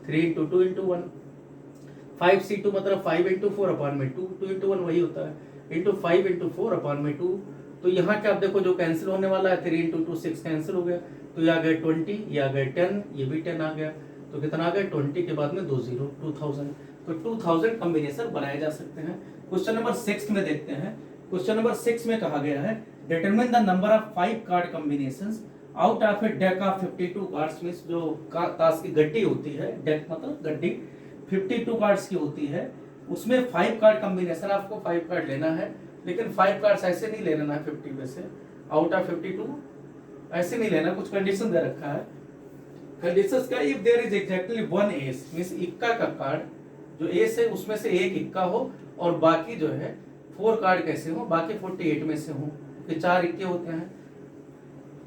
3 × 2 × 1। 5C2 मतलब 5 × 4/2, 2 × 1 वही होता है, इंटू 5 × 4/2। तो यहाँ क्या आप देखो जो कैंसिल होने वाला है, 3 × 2 6 कैंसिल हो गया, तो ये आ गए 20, ये आ गए 10, ये भी 10 आ गया, तो कितना आ गया 20 के बाद में 2 0, 2000। तो 2000 कॉम्बिनेशन बनाए जा सकते हैं। क्वेश्चन नंबर 6 में देखते हैं। क्वेश्चन नंबर 6 में कहा गया है determine the number of 5 card combinations out of A deck of 52 cards. Means जो ताश की गड्डी होती है, डेक मतलब गड्डी 52 कार्ड्स की होती है, उसमें 5 कार्ड कॉम्बिनेशन, आपको 5 कार्ड लेना है, लेकिन 5 कार्ड्स ऐसे नहीं ले लेना है 50 में से, आउट ऑफ 52 ऐसे नहीं लेना, कुछ कंडीशन दे रखा है। कंडीशंस का if there is exactly 1 S means इक्का का कार्ड, जो एस है उसमें से एक इक्का हो और बाकी जो है 4 कार्ड कैसे हो, बाकी 48 में से हो, कि 4 इक्के होते हैं,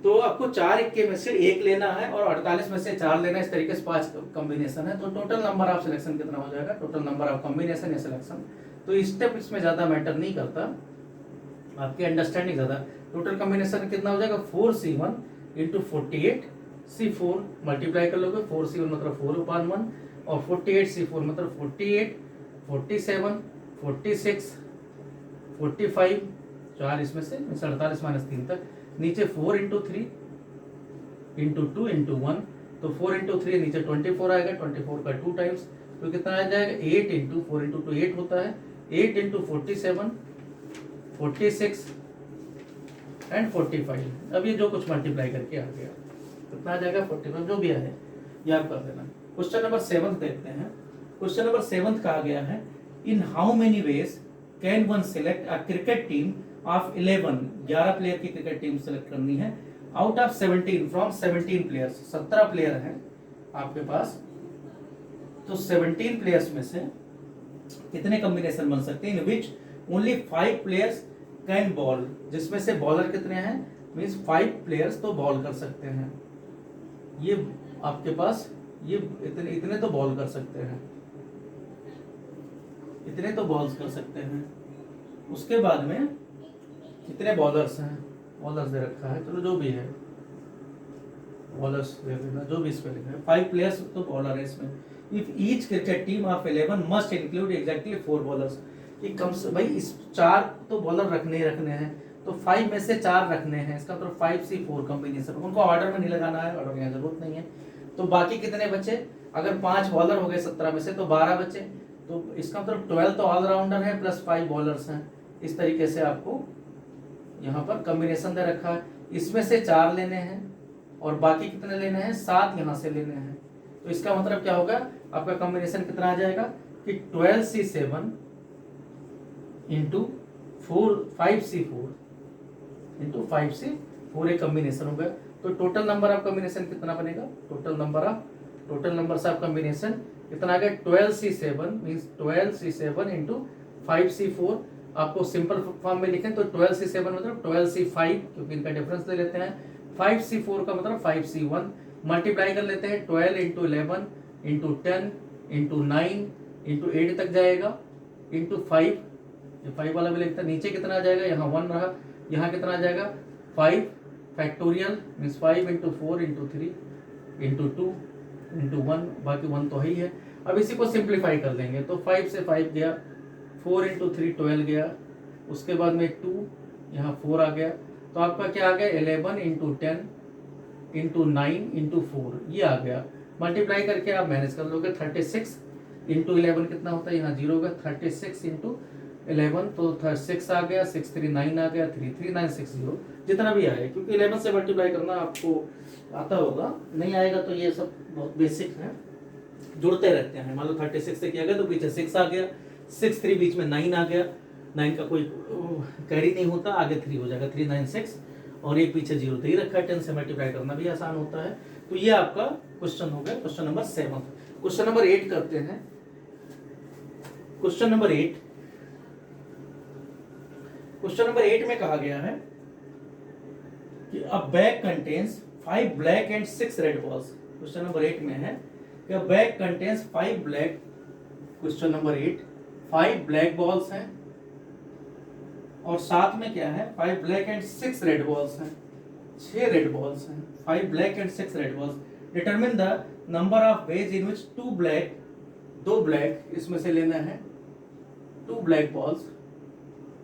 तो आपको 4 इक्के में से एक लेना है और 48 में से 4 लेना है, इस तरीके से 5 कॉम्बिनेशन है। तो टोटल नंबर ऑफ सिलेक्शन कितना हो जाएगा, टोटल नंबर ऑफ कॉम्बिनेशन या सिलेक्शन। तो स्टेप इसमें ज्यादा मैटर नहीं करता, आपकी अंडरस्टैंडिंग ज्यादा। टोटल कॉम्बिनेशन कितना हो जाएगा 4C1 × 48C4, मल्टीप्लाई कर लोगे, 4C1 मतलब 4/1 और 48C4 मतलब 48, 47, 46, 45, 4 इसमें से 48 - 3 तक, नीचे 4 × 3 × 2 × 1, तो 4 × 3 नीचे 24 आएगा, 24 का 2 टाइम्स, तो कितना आ जाएगा 8 × 4 × 2 8 होता है, 8 × 47, 46 एंड 45। अब ये जो कुछ मल्टीप्लाई करके आ गया, कितना आ जाएगा 45, जो भी है ये आप कर देना। क्वेश्चन नंबर 7 देखते हैं। क्वेश्चन नंबर 7 कहा गया है, इन how many ways can one select a cricket team of 11 player की क्रिकेट टीम सेलेक्ट करनी है out of 17 from 17 players. 17 player हैं आपके पास, तो 17 प्लेयर्स में से कितने कॉम्बिनेशन बन सकते हैं, in which only 5 players can bowl, जिसमें से बॉलर कितने हैं, मींस 5 प्लेयर्स तो बॉल कर सकते हैं। ये आपके पास ये इतने तो बॉल कर सकते हैं, इतने तो बॉल्स कर सकते हैं। उसके बाद में कितने बॉलर्स हैं, बॉलर्स दे रखा है, चलो जो भी है बॉलर्स दे देना, जो भी इसमें लिखा है 5 प्लेयर्स तो बॉलर है इसमें। If each cricket team of 11 must include exactly 4 bowlers, कि कम से भाई इस 4 तो बॉलर रखने ही रखने हैं, तो 5 में से 4 रखने हैं, इसका मतलब 5C4 कॉम्बिनेशन। उनको ऑर्डर में नहीं लगाना है, ऑर्डर की जरूरत नहीं है। तो बाकी कितने बचे, अगर 5 बॉलर हो गए 17 में से तो 12 बचे, तो इसका मतलब 12 तो ऑलराउंडर है प्लस 5 बॉलर्स हैं। इस तरीके से आपको यहाँ पर कॉम्बिनेशन दे रखा है, इसमें से 4 लेने हैं और बाकी कितने लेने हैं, 7 यहाँ से लेने हैं। तो इसका मतलब क्या होगा, आपका कॉम्बिनेशन कितना आ जाएगा कि 12C7 into 5C4 into 5C4 एक कॉम्बिनेशन होगा। तो टोटल नंबर ऑफ कॉम्बिनेशन कितना बनेगा, टोटल नंबर ऑफ कॉम्बिनेशन कितना आ गया 12C7 means 12C7 into 5C4। आपको सिंपल फॉर्म में लिखें तो 12C7 मतलब 12C5, क्योंकि इनका डिफरेंस ले लेते हैं। 5C4 का मतलब 5C1, मल्टीप्लाई कर लेते हैं 12 इंटू 11 इंटू 10 इंटू 9 इंटू 8 तक जाएगा, इंटू 5, ये 5 वाला भी लिखता है। नीचे कितना आ जाएगा, यहाँ 1 रहा, यहाँ कितना आ जाएगा 5 factorial means 5 into 4 into 3 into 2 into 1, बाकी 1 तो है ही है। अब इसी को सिंप्लीफाई कर देंगे तो 5 से 5 गया, 4 इंटू 3 12 गया, उसके बाद में 2 यहाँ 4 आ गया, तो आपका क्या आ गया 11 इंटू 10 इंटू 9 इंटू 4 ये आ गया। मल्टीप्लाई करके आप मैनेज कर लोगे 36 इंटू 11 कितना होता है, यहाँ 0 होगा, 36 इंटू 11 तो 6 आ गया, 6 3 9 आ गया, 3 3 9 6 0 जितना भी आए, क्योंकि 11 से मल्टीप्लाई करना आपको आता होगा, नहीं आएगा तो ये सब बहुत बेसिक है, जुड़ते रहते हैं। मान लो 36 से किया गया तो पीछे 6 आ गया, 6 3 बीच में 9 आ गया, 9 का कोई कैरी नहीं होता, आगे 3 हो जाएगा, 3 9 6 और एक पीछे 0 दे ही रखा है। 10 से मल्टीप्लाई करना भी आसान होता है। तो ये आपका क्वेश्चन हो गया, क्वेश्चन नंबर 7। क्वेश्चन नंबर 8 करते हैं। क्वेश्चन नंबर 8 में कहा गया है कि अ bag contains 5 black and 6 red balls. Question number 8 में है कि अ bag contains 5 black, question number 8 5 black balls हैं और साथ में क्या है 5 ब्लैक एंड 6 रेड बॉल्स हैं, 6 रेड बॉल्स हैं, 5 black and 6 red balls. Determine the number of ways in which 2 black इसमें से लेना है, 2 ब्लैक बॉल्स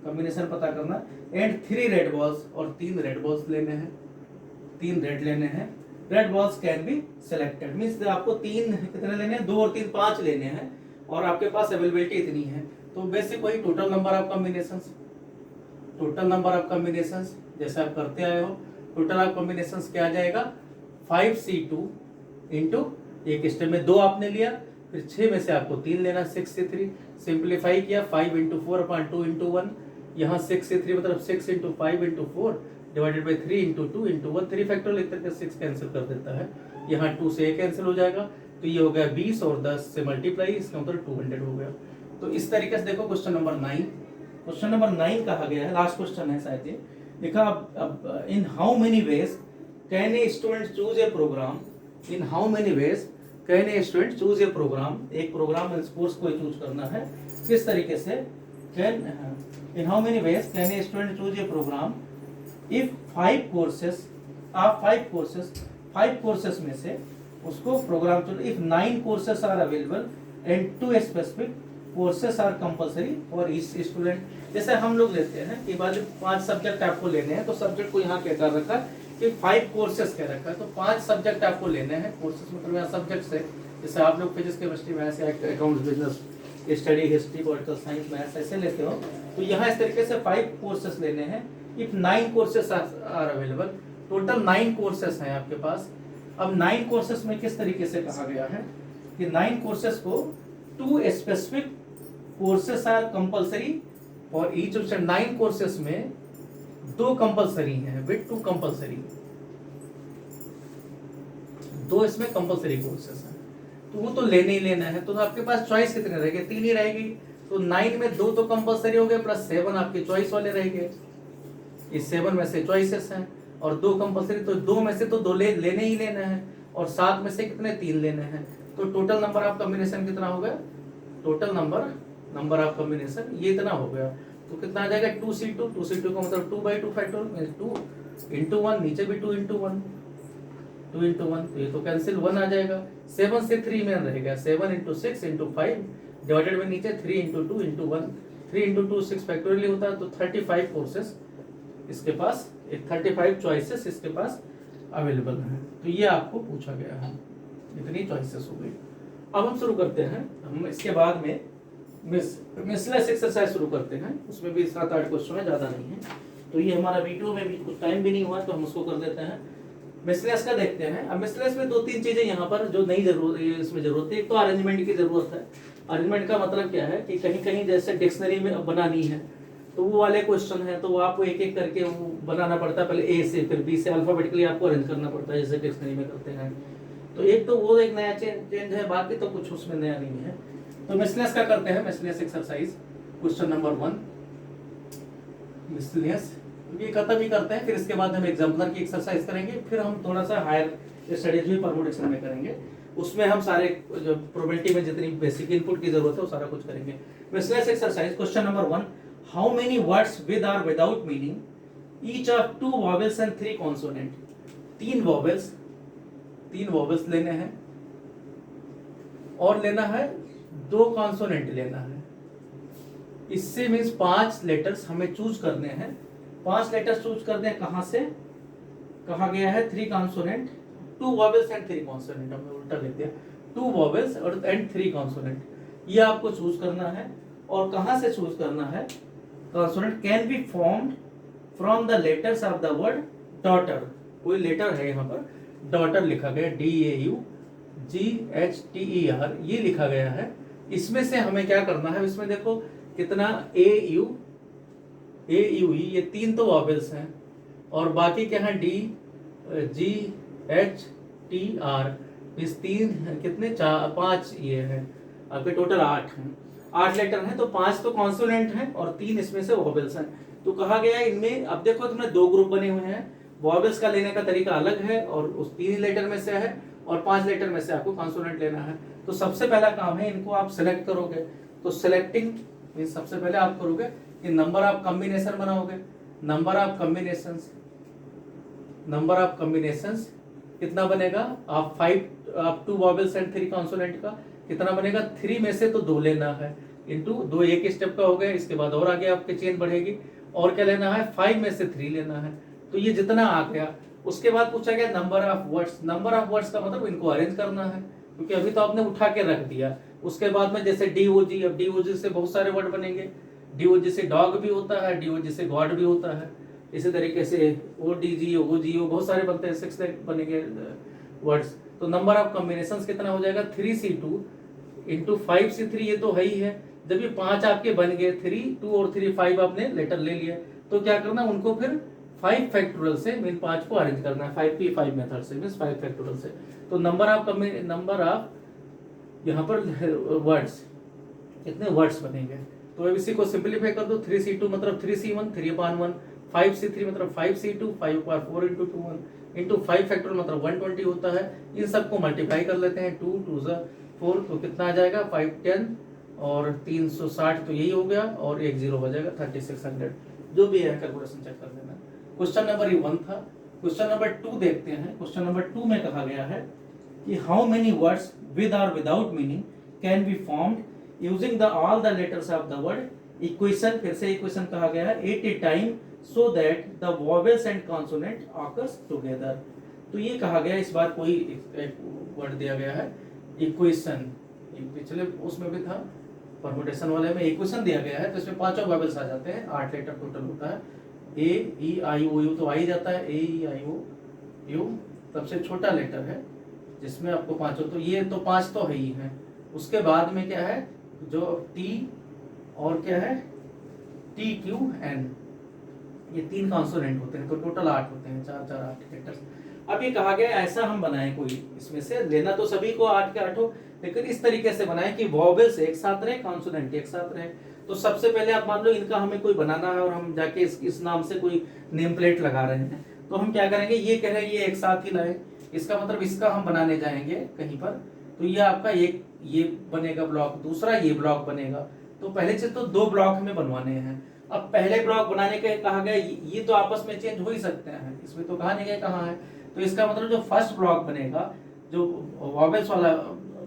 कॉम्बिनेशन पता करना, एंड 3 रेड बॉल्स और 3 रेड बॉल्स लेने हैं, 3 रेड लेने हैं। Red balls can be selected means आपको 3 कितने लेने हैं, 2 और 3 5 लेने हैं और आपके पास अवेलेबिलिटी इतनी है। तो बेसिक वही total number of combinations, total number of combinations जैसे आप करते आए हो, टोटल ऑफ कॉम्बिनेशंस क्या आ जाएगा 5C2 इंटू एक स्टेप में 2 आपने लिया, फिर 6 में से आपको 3 लेना, 6 से 3 सिंप्लीफाई किया, 5 इंटू 4 अपॉन 2 इंटू 1, यहाँ 6 से 3 मतलब 6 into 5 into 4 divided by 3 into 2 into 1, 3 factor लिख करके 6 कैंसिल कर देता है, यहाँ 2 से 1 कैंसिल हो जाएगा, तो ये हो गया 20 और 10 से मल्टीप्लाई, इसका मतलब 200 हो गया। तो इस तरीके से देखो क्वेश्चन नंबर 9, क्वेश्चन नंबर 9 कहा गया है, लास्ट क्वेश्चन है शायद ये, लिखा अब in how many ways can a student choose a program, in how many ways can a student choose a program, एक प्रोग्राम इस कोर्स को चूज करना है, किस तरीके से can in how many ways can a student choose a program if 5 courses आप 5 courses में से उसको प्रोग्राम चुनो, if 9 courses are available and 2 specific courses are compulsory for each student. जैसे हम लोग लेते हैं कि बाद 5 सब्जेक्ट आपको लेने हैं, तो सब्जेक्ट को यहाँ क्या कर रखा है कि 5 कोर्सेस कह रखा है, तो 5 सब्जेक्ट आपको लेने हैं, कोर्सेस मतलब यहाँ सब्जेक्ट्स है, जैसे आप लोग physics chemistry maths accounts business study history political science maths ऐसे लेते हो, तो यहाँ इस तरीके से 5 कोर्सेस लेने हैं। If 9 courses are available, total 9 courses हैं आपके पास, अब 9 कोर्सेस में किस तरीके से कहा गया है कि 9 कोर्सेस को 2 स्पेसिफिक कोर्सेस आर कंपलसरी और ईच ऑफ 9 कोर्सेस में 2 कंपलसरी हैं विद 2 कंपलसरी, 2 इसमें कंपलसरी कोर्सेस हैं, तो वो तो लेने ही लेना है। तो आपके पास चॉइस कितने रहेंगे, 3 ही रहेगी। तो 9 में 2 तो कंपलसरी हो गए प्लस 7 आपके चॉइस वाले रहेंगे। इस 7 में से चॉइसेस हैं और 2 कंपलसरी, तो 2 में से तो 2 लेने ही लेना है और 7 में से कितने 3 लेने हैं। तो टोटल नंबर ऑफ कॉम्बिनेशन कितना हो गया, टोटल नंबर ऑफ कॉम्बिनेशन ये इतना हो गया। तो कितना आ जाएगा 2C2, 2C2 का मतलब 2/2 फैक्टोरियल 2 into 1, नीचे भी 2 into 1, 2 into 1, तो ये तो कैंसिल 1 आ जाएगा। 7 से 3 में रहेगा 7 into 6 into 5 डिवाइडेड में नीचे 3 into 2 into 1, 3 into 2 6 फैक्टोरियल होता है। तो 35 कोर्सेस इसके पास, एक 35 चॉइसेस इसके पास अवेलेबल हैं। तो ये आपको पूछा गया है, इतनी चॉइसेस हो गई। अब हम शुरू करते हैं, हम इसके बाद में मिसलेस एक्सरसाइज शुरू करते हैं। उसमें भी 7-8 क्वेश्चन है, ज़्यादा नहीं है। तो ये हमारा वीडियो में भी कुछ टाइम भी नहीं हुआ तो हम उसको कर देते हैं। मिसलेस का देखते हैं। अब मिसलेस में 2-3 चीजें यहाँ पर जो नहीं जरूरत इसमें जरूरत है। एक तो अरेंजमेंट की जरूरत है। अरेंजमेंट का मतलब क्या है कि कहीं कहीं जैसे डिक्शनरी में बनानी है तो वो वाले क्वेश्चन है तो वो आपको एक एक करके वो बनाना पड़ता है, पहले ए से फिर बी से अल्फाबेटिकली आपको अरेंज करना पड़ता है जैसे डिक्शनरी में करते हैं। तो एक तो वो एक नया चेंज है, बाकी तो कुछ उसमें नया नहीं है। तो मिसलेस का करते हैं, मिसलेस एक्सरसाइज क्वेश्चन नंबर 1 मिसलेस ये खत्म ही करते हैं। फिर इसके बाद हम एग्जाम्पलर की एक्सरसाइज करेंगे, फिर हम थोड़ा सा हायर स्टडीज भी परमुटेशन में करेंगे। उसमें हम सारे जो प्रोबेबिलिटी में जितनी बेसिक इनपुट की जरूरत है वो सारा कुछ करेंगे। Miscellaneous exercise question number 1, how many words with or without meaning each of 2 vowels and 3 consonant. 3 vowels लेने हैं और लेना है 2 कॉन्सोनेंट लेना है। इससे मीन्स 5 लेटर्स हमें चूज करने हैं। 5 लेटर्स चूज करने हैं, कहां से कहा गया है 3 कॉन्सोनेंट, 2 वॉवेल्स एंड 3 कॉन्सोनेंट, हमने उल्टा लिख दिया 2 वॉवेल्स और एंड 3 कॉन्सोनेंट, ये आपको चूज करना है। और कहां से चूज करना है, consonant can be formed from the letters of the word daughter. कोई लेटर है यहाँ पर डॉटर लिखा गया DAUGHTER ये लिखा गया है। इसमें से हमें क्या करना है, इसमें देखो कितना AUE ये 3 तो वॉवेल्स हैं और बाकी क्या है DGHTR इस 3 कितने 5 ये है आपके टोटल 8 हैं। 8 लेटर हैं तो 5 तो कॉन्सोनेंट हैं और 3 इसमें से वॉवेल्स हैं। तो कहा गया इनमें, अब देखो तुमने 2 ग्रुप बने हुए हैं, वॉवेल्स का लेने का तरीका अलग है और उस 3 लेटर में से है और 5 लेटर में से आपको कॉन्सोनेंट लेना है। तो सबसे पहला काम है इनको आप सिलेक्ट करोगे। तो सिलेक्टिंग मींस सबसे पहले आप करोगे कि नंबर ऑफ कॉम्बिनेशन बनाओगे। नंबर ऑफ कॉम्बिनेशंस कितना बनेगा, आप 2 वॉवेल्स एंड 3 कॉन्सोनेंट का कितना बनेगा, 3 में से तो 2 लेना है इंटू 2 एक स्टेप का हो गया। इसके बाद और आगे आपकी चेन बढ़ेगी और क्या लेना है 5 में से 3 लेना है। तो ये जितना आ गया, उसके बाद पूछा गया number of words. Number of words का मतलब इनको अरेंज करना है क्योंकि अभी तो आपने उठा के रख दिया। उसके बाद में जैसे DOG, अब DOG से बहुत सारे वर्ड बनेंगे। DOG से डॉग भी होता है, DOG से गॉड भी होता है, इसी तरीके से ODG OGO बहुत सारे बनते हैं, 6 बनेंगे वर्ड्स। तो नंबर ऑफ कॉम्बिनेशंस कितना हो जाएगा 3C2 इंटू 5C3 ये तो है ही है। जब ये 5 आपके बन गए, 3 2 और 3 5 आपने लेटर ले लिया, तो क्या करना उनको फिर 5 फैक्टोरियल से मीन 5 को अरेंज करना है 5P5 मेथड से मींस 5 फैक्टोरियल से। तो नंबर ऑफ यहाँ पर वर्ड्स कितने वर्ड्स बनेंगे, तो अब इसी को सिंपलीफाई कर दो। 3C2 मतलब 3C1 3/1, 5C3 मतलब 5C2 5/4 इंटू 2 इंटू 5 फैक्टोरियल मतलब 120 होता है। इन सबको मल्टीप्लाई कर लेते हैं, 2 2 4 तो कितना आ जाएगा 5 10 और 360 तो यही हो गया और 1 0 हो जाएगा 3600। जो भी है कैलकुलेशन चेक कर लेना। क्वेश्चन नंबर 1 था। क्वेश्चन नंबर 2 देखते हैं। क्वेश्चन नंबर 2 में कहा गया है कि how many words with or without meaning can be formed using the all the letters of the word equation. फिर से इक्वेशन कहा गया है 80 time so that the vowels and consonant occurs together. तो ये कहा गया, इस बार कोई एक वर्ड दिया गया है इक्वेशन, पिछले उसमें भी था परमुटेशन वाले में इक्वेशन दिया गया है। तो इसमें 5 वॉवेल्स आ जाते हैं, 8 लेटर टोटल होता है। A E I O U तो आ ही जाता है, A E I O U सबसे छोटा लेटर है जिसमें आपको पांचों, तो ये तो 5 तो है ही है। उसके बाद में क्या है, जो T और क्या है TQN, ये 3 कॉन्सोनेंट होते हैं, तो टोटल 8 होते हैं, 4 4 8 कैरेक्टर्स। अब ये कहा गया ऐसा हम बनाएं कोई, इसमें से लेना तो सभी को 8 के 8, लेकिन इस तरीके से बनाएं कि वॉवेल्स एक साथ रहे, कॉन्सोनेंट एक साथ रहे। तो सबसे पहले आप मान लो इनका हमें कोई बनाना है और हम जाके इस नाम से कोई नेम प्लेट लगा रहे हैं, तो हम क्या करेंगे, ये कह रहे हैं ये एक साथ ही लाए, इसका मतलब इसका हम बनाने जाएंगे कहीं पर, तो ये आपका एक ये बनेगा ब्लॉक, दूसरा ये ब्लॉक बनेगा। तो पहले से तो 2 ब्लॉक हमें बनवाने हैं। अब पहले ब्लॉक बनाने के कहा गया ये तो आपस में चेंज हो ही सकते हैं, इसमें तो कहा नहीं गया कहाँ है। तो इसका मतलब जो फर्स्ट ब्लॉक बनेगा, जो वॉवेल्स वाला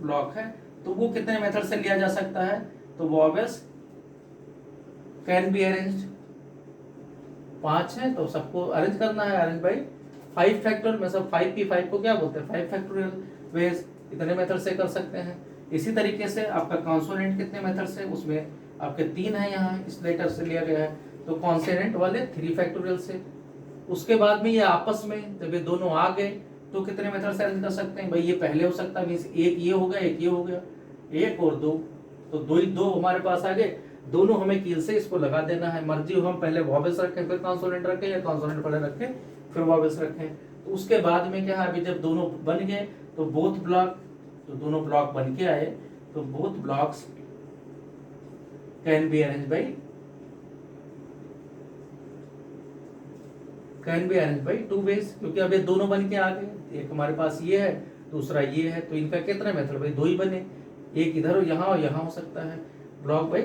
ब्लॉक है, तो वो कितने मेथड से लिया जा सकता है, तो वॉवेल्स कैन बी अरेंज्ड, 5 है तो सबको अरेंज करना है, अरेंज बाई 5 फैक्टोरियल में सब 5p5 को क्या बोलते हैं 5 फैक्टोरियल वेज, इतने मेथड से कर सकते हैं। इसी तरीके से आपका कॉन्सोनेंट कितने मेथड से, उसमें आपके 3 है, यहाँ इस लेटर से लिया गया है, तो कॉन्सोनेंट वाले 3 फैक्टोरियल से। उसके बाद में ये आपस में जब ये दोनों आ गए तो कितने मेथड से अरेंज कर सकते हैं भाई, ये पहले हो सकता है, मींस एक ये हो गया, एक ये हो गया, 1 और 2, तो 2 ही 2 हमारे पास आ गए, दोनों हमें कील से इसको लगा देना है। मर्जी हो हम पहले वॉवेल्स रखें फिर कॉन्सोनेंट रखें, या कॉन्सोनेंट पहले रखें फिर वॉवेल्स रखें। तो उसके बाद में क्या है, अभी जब दोनों बन गए तो बोथ ब्लॉक, तो दोनों ब्लॉक बन के आए, तो both blocks can be arrange by 2 ways, क्योंकि अब ये दोनों बन के आ गए, एक हमारे पास ये है, दूसरा ये है, तो इनका कितना मेथड भाई 2 ही बने, एक इधर और यहाँ हो सकता है, block by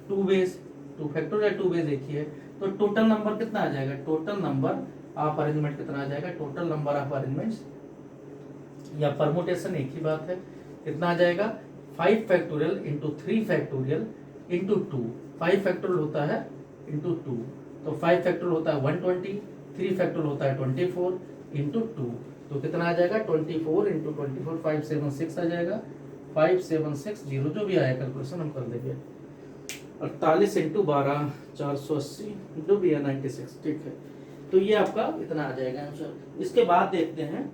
2 ways, 2 factorial 2 ways एक ही है। तो टोटल नंबर कितना आ जाएगा, टोटल नंबर ऑफ अरेंजमेंट कितना आ जाएगा, टोटल नंबर ऑफ अरेंजमेंट्स या परमुटेशन एक ही बात है, कितना आ जाएगा 5 factorial into 3 factorial into 2, 5 factorial होता है इंटू 2, तो 5 फैक्टोरियल होता है 120, 3 फैक्टोरियल होता है 24 इंटू 2, तो कितना आ जाएगा 24 इंटू 24, 576 आ जाएगा, 5760 जो भी आया कैलकुलेशन हम कर देंगे, 48 इंटू 12 480 जो भी है 96, ठीक है। तो ये आपका इतना आ जाएगा आंसर। इसके बाद देखते हैं,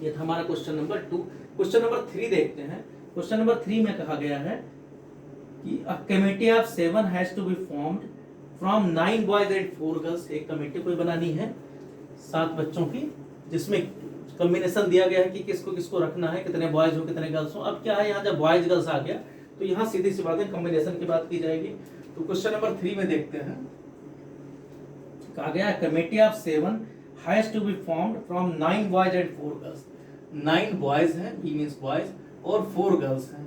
ये था हमारा क्वेश्चन नंबर 2। क्वेश्चन नंबर 3 देखते हैं। क्वेश्चन नंबर 3 में कहा गया है कि a committee of 7 has to be formed from 9 boys and 4 girls. एक कमेटी कोई बनानी है 7 बच्चों की, जिसमें कॉम्बिनेशन दिया गया है कि किसको किसको रखना है, कितने बॉयज हो कितने गर्ल्स हो। अब क्या है, यहाँ जब बॉयज गर्ल्स आ गया तो यहाँ सीधी सी बात है कॉम्बिनेशन की बात की जाएगी। तो क्वेश्चन नंबर 3 में देखते हैं, कहा गया committee of 7 has to be formed from 9 boys and 4 girls. 9 boys हैं, बी मींस बॉयज, और 4 गर्ल्स हैं।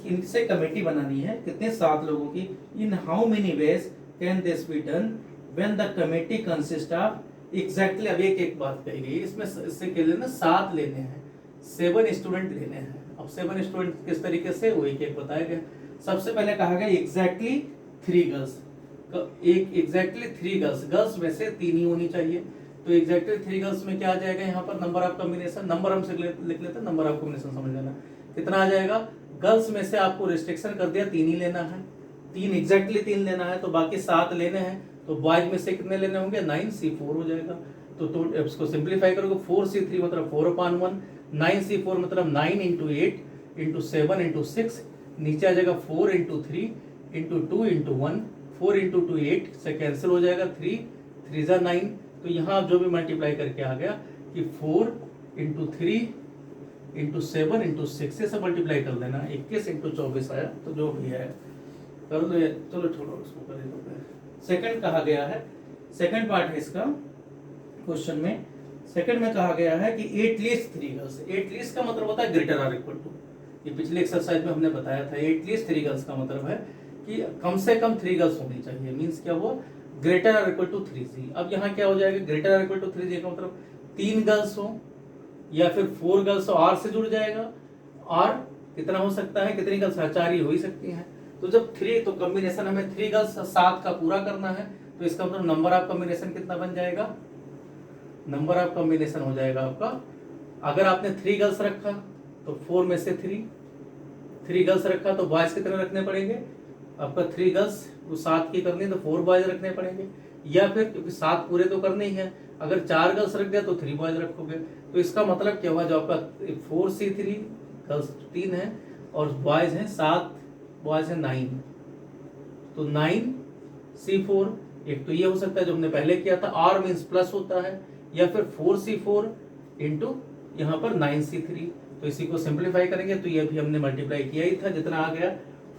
इनसे कमेटी बनानी है कितने 7 लोगों की। इन how many ways can this be done when the committee consist of exactly. अब एक बात कही गई इसमें, इससे के लेना 7 लेने हैं, 7 स्टूडेंट लेने हैं। अब 7 स्टूडेंट किस तरीके से, वो एक बताया गया। सबसे पहले कहा गया एग्जैक्टली 3 गर्ल्स, एक एग्जैक्टली 3 गर्ल्स, गर्ल्स में से 3 ही होनी चाहिए। तो एग्जैक्टली 3 गर्ल्स में क्या आ जाएगा, यहाँ पर नंबर ऑफ कॉम्बिनेशन, नंबर हम लिख लेते हैं, नंबर ऑफ कॉम्बिनेशन समझ लेना कितना आ जाएगा। गर्ल्स में से आपको रिस्ट्रिक्शन कर दिया 3 ही लेना है, 3 एग्जैक्टली 3 लेना है, तो बाकी 7 लेने हैं। तो बॉयज में से कितने लेने होंगे, 9C4 हो जाएगा। तो इसको सिंप्लीफाई करोगे 4C3 मतलब 4/1, 9C4 मतलब 9 इंटू 8 इंटू 7 इंटू 6, नीचे आ जाएगा 4 इंटू 3 इंटू 2 इंटू 1, 4 इंटू 2 8 से कैंसिल हो जाएगा, 3 3 9। तो यहाँ जो भी मल्टीप्लाई करके आ गया कि 4 इंटू 3 इंटू 7 इंटू 6 से मल्टीप्लाई कर देना, 21 इंटू 24 आया। तो जो भी है कर लो, चलो छोड़ो उसको कर दो। सेकंड कहा गया है, सेकंड पार्ट है इसका क्वेश्चन में। सेकंड में कहा गया है कि एटलीस्ट 3 गर्ल्स। एटलीस्ट का मतलब होता है ग्रेटर आर इक्वल टू, ये पिछले एक्सरसाइज में हमने बताया था। एटलीस्ट 3 गर्ल्स का मतलब है कि कम से कम 3 गर्ल्स होनी चाहिए, मींस क्या हुआ, greater or equal to 3C। अब यहाँ क्या हो जाएगा, greater or equal to 3C का मतलब 3 गर्ल्स हो या फिर 4 गर्ल्स हो, आर से जुड़ जाएगा। आर कितना हो सकता है, कितनी गर्ल्स, 4 ही हो ही सकती हैं। तो जब 3, तो कॉम्बिनेशन हमें 3 गर्ल्स 7 का पूरा करना है, तो इसका मतलब नंबर ऑफ कॉम्बिनेशन कितना बन जाएगा, नंबर ऑफ कॉम्बिनेशन हो जाएगा आपका, अगर आपने 3 गर्ल्स रखा तो 4 में से 3 गर्ल्स रखा तो बॉयज कितने रखने पड़ेंगे आपका, 3 गर्ल्स वो 7 की करनी तो 4 बॉयज रखने पड़ेंगे। या फिर क्योंकि 7 पूरे तो करने ही है, अगर 4 गर्ल्स रख दिया तो 3 बॉयज रखोगे, तो इसका मतलब क्या हुआ, जो आपका 4C3 गर्ल्स 3 है और बॉयज हैं 7, बॉयज हैं 9, तो 9C4, एक तो ये हो सकता है जो हमने पहले किया था, R मीन्स प्लस होता है, या फिर 4C4 इंटू यहाँ पर 9C3, तो इसी को सिंप्लीफाई करेंगे तो ये भी हमने मल्टीप्लाई किया ही था, जितना आ गया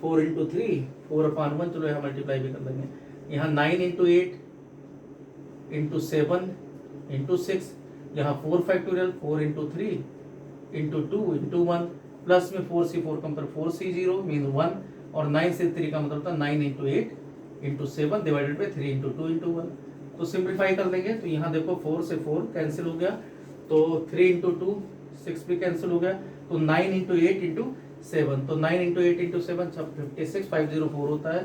4 इंटू 3 4/1, चलो यहाँ मल्टीप्लाई भी कर देंगे, यहाँ 9 इंटू 8 इंटू 7 इंटू 6, यहाँ 4 factorial 4 into 3 into 2 into 1, plus में 4C4 का मतलब 4C0 मीन्स 1, और 9C3 का मतलब था 9 into 8 into 7 divided by 3 into 2 into 1, तो सिंप्लीफाई कर देंगे तो यहाँ देखो 4 से 4 कैंसिल हो गया, तो 3 इंटू 2 6 भी कैंसिल हो गया, तो 9 इंटू 8 इंटू 7, तो 9 इंटू 8 इंटू 7 56 504 होता है,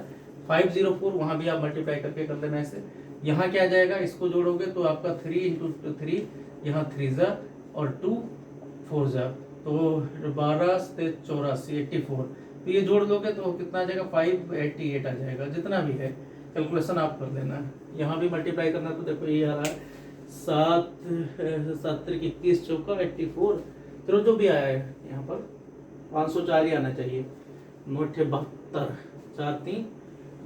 504 वहाँ भी आप मल्टीप्लाई करके कर लेना ऐसे, यहाँ क्या आ जाएगा, इसको जोड़ोगे तो आपका 3 इंटू 3, यहाँ 3 जा और 2 4 जा, तो 12 से 84 84, तो ये जोड़ दोगे तो कितना आ जाएगा 588 आ जाएगा, जितना भी है कैलकुलेशन आप कर लेना। यहाँ भी मल्टीप्लाई करना तो देखो ये आ रहा है 7 7 21 चौका 84, चलो जो भी आया है यहाँ पर 504 ही आना चाहिए, 972 4 3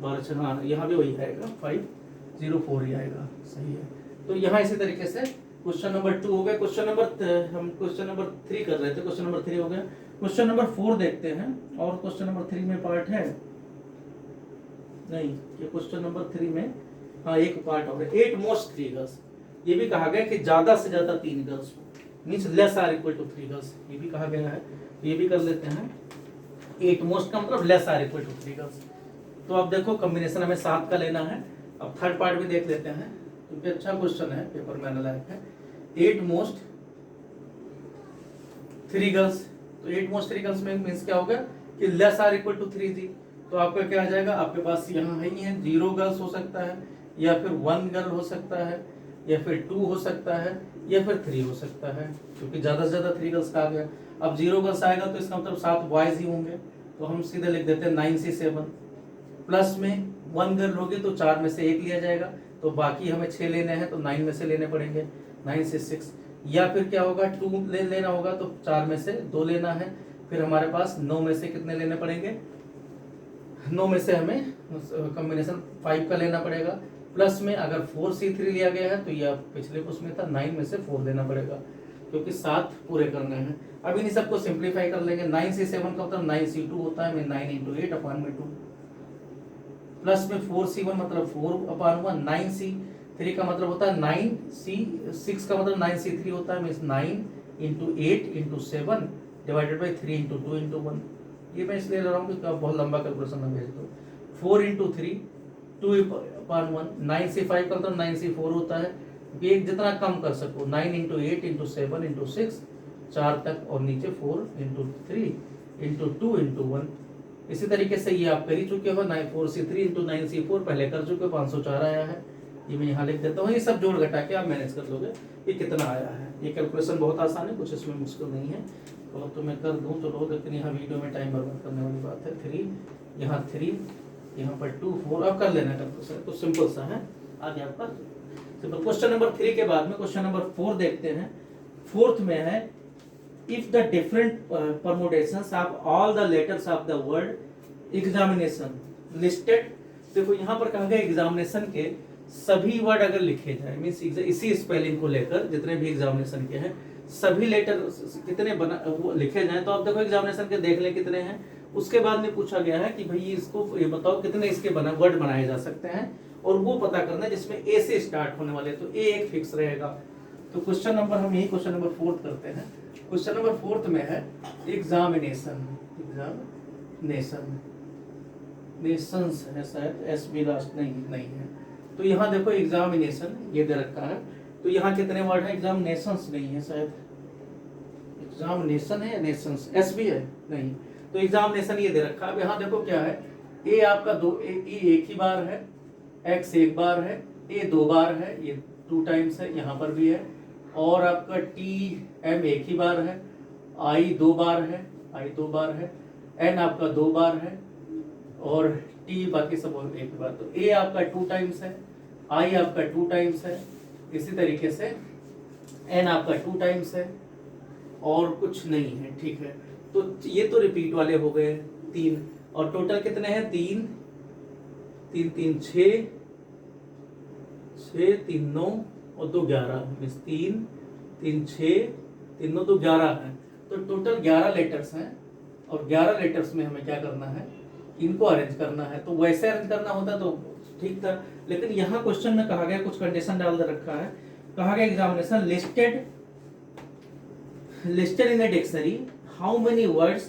12 6, हाँ यहाँ भी वही आएगा 504 ही आएगा, सही है। तो यहाँ इसी तरीके से क्वेश्चन नंबर 2 हो गया। हम क्वेश्चन नंबर 3 कर रहे थे, क्वेश्चन नंबर 3 हो गया। क्वेश्चन नंबर 4 देखते हैं, और क्वेश्चन नंबर 3 में पार्ट है नहीं, ये क्वेश्चन नंबर 3 में हाँ एक पार्ट हो गया, 8 मोस्ट 3 गर्ल्स, ये भी कहा गया कि ज्यादा से ज्यादा 3 girls means less or equal to 3 girls, ये भी कहा गया है, ये भी कर लेते हैं। 8 मोस्ट का मतलब less or equal to 3 girls, तो अब देखो कॉम्बिनेशन हमें 7 का लेना है। अब थर्ड पार्ट भी देख लेते हैं क्योंकि अच्छा क्वेश्चन है, पेपर में आने लायक है। 8 मोस्ट 3 गर्ल्स, तो 8 मोस्ट 3 गर्ल्स में मीन्स क्या होगा कि लेस आर इक्वल टू 3 जी, तो आपका क्या आ जाएगा, आपके पास यहाँ है ही है 0 गर्ल्स हो सकता है, या फिर 1 गर्ल हो सकता है, या फिर 2 हो सकता है, या फिर 3 हो सकता है, क्योंकि ज्यादा से ज्यादा 3 गर्ल्स का आ गया। अब 0 गर्ल्स आएगा तो इसका मतलब 7 बॉयज ही होंगे, तो हम सीधे लिख देते हैं 9C7, प्लस में 1 गर्ल होगी तो 4 में से 1 लिया जाएगा, तो बाकी हमें 6 लेने हैं तो 9 में से लेने पड़ेंगे, 9 से 6, या फिर क्या होगा 2 लेना होगा तो 4 में से 2 लेना है, फिर हमारे पास 9 में से कितने लेने पड़ेंगे, 9 में से हमें कॉम्बिनेशन 5 का लेना पड़ेगा, प्लस में अगर 4C3 लिया गया है तो यह पिछले उसमें था 9 में से 4 लेना पड़ेगा, क्योंकि 7 पूरे करने हैं। अब इन सबको सिंप्लीफाई कर लेंगे, 9C7 का मतलब 9C2 होता है, में 9 इंटू 8/2, प्लस में 4C1 मतलब 4/1, 9C3 का मतलब होता है 9C6 का मतलब 9C3 होता है, means 9 into 8 into 7 divided by 3 into 2 into 1, ये मैं इसलिए ले रहा हूँ कि बहुत लंबा कैलकुलेशन में भेज दो। 4 इंटू 3 2/1, 9C5 का मतलब 9C4 होता है, एक जितना कम कर सको, 9 इंटू 8 इंटू 7 इंटू 6 4 तक, और नीचे 4 इंटू 3 इंटू 2 इंटू 1। इसी तरीके से ये आप कर ही चुके हो, 4C3 इंटू 9C4 पहले कर चुके हो, 504 आया है, ये मैं यहाँ लिख देता हूँ। ये सब जोड़ घटा के आप मैनेज कर लोगे ये कितना आया है। ये कैलकुलेशन बहुत आसान है, कुछ इसमें मुश्किल नहीं है, तो मैं कर दूँ चलो, लेकिन यहाँ वीडियो में टाइम बर्बाद करने वाली बात है। 3 यहाँ 3 यहाँ पर 2 4 अब कर लेना कैलकुलेशन, तो सिंपल सा है आगे आपका सिंपल। क्वेश्चन नंबर 3 के बाद में क्वेश्चन नंबर 4 देखते हैं। फोर्थ में है if the different permutations of all the letters of the word examination listed, देखो यहाँ पर कहा गया एग्जामिनेशन के सभी वर्ड अगर लिखे जाए, मीन्स इसी स्पेलिंग को लेकर जितने भी एग्जामिनेशन के हैं सभी लेटर कितने बना वो लिखे जाए, तो आप देखो एग्जामिनेशन के देख लें कितने हैं। उसके बाद में पूछा गया है कि भाई इसको ये बताओ कितने इसके वर्ड बनाए जा सकते हैं, और वो पता करना है जिसमें ए से स्टार्ट होने वाले, तो ए एक फिक्स रहेगा। तो क्वेश्चन नंबर हम यही क्वेश्चन नंबर 4 करते हैं। क्वेश्चन नंबर 4 में है एग्जामिनेशन, नेशंस है शायद, एस बी लास्ट नहीं है, तो यहाँ देखो एग्जामिनेशन ये दे रखा है, तो यहाँ कितने वर्ड है, एग्जामिनेशंस नहीं है शायद, एग्जामिनेशन है या नेशंस, एस बी है नहीं, तो एग्जामिनेशन ये दे रखा है। अब यहाँ देखो क्या है, ए आपका एक ही बार है, एक्स एक बार है, ए 2 बार है, ये 2 टाइम्स है, यहाँ पर भी है, और आपका टी एम एक ही बार है, आई 2 बार है, एन आपका 2 बार है, और टी बाकी सब एक बार, तो ए आपका 2 टाइम्स है, आई आपका 2 टाइम्स है, इसी तरीके से एन आपका 2 टाइम्स है और कुछ नहीं है, ठीक है। तो ये तो रिपीट वाले हो गए 3, और टोटल कितने हैं 3 3 3 6 6 3 9 और 2 11, मीन्स 3 3 6 3 9 2 11 है। तो टोटल 11 लेटर्स हैं और 11 लेटर्स में हमें क्या करना है, इनको अरेंज करना है। तो वैसे अरेंज करना होता तो ठीक था, लेकिन यहाँ क्वेश्चन में कहा गया, कुछ कंडीशन डाल रखा है, कहा गया examination listed in a dictionary how many words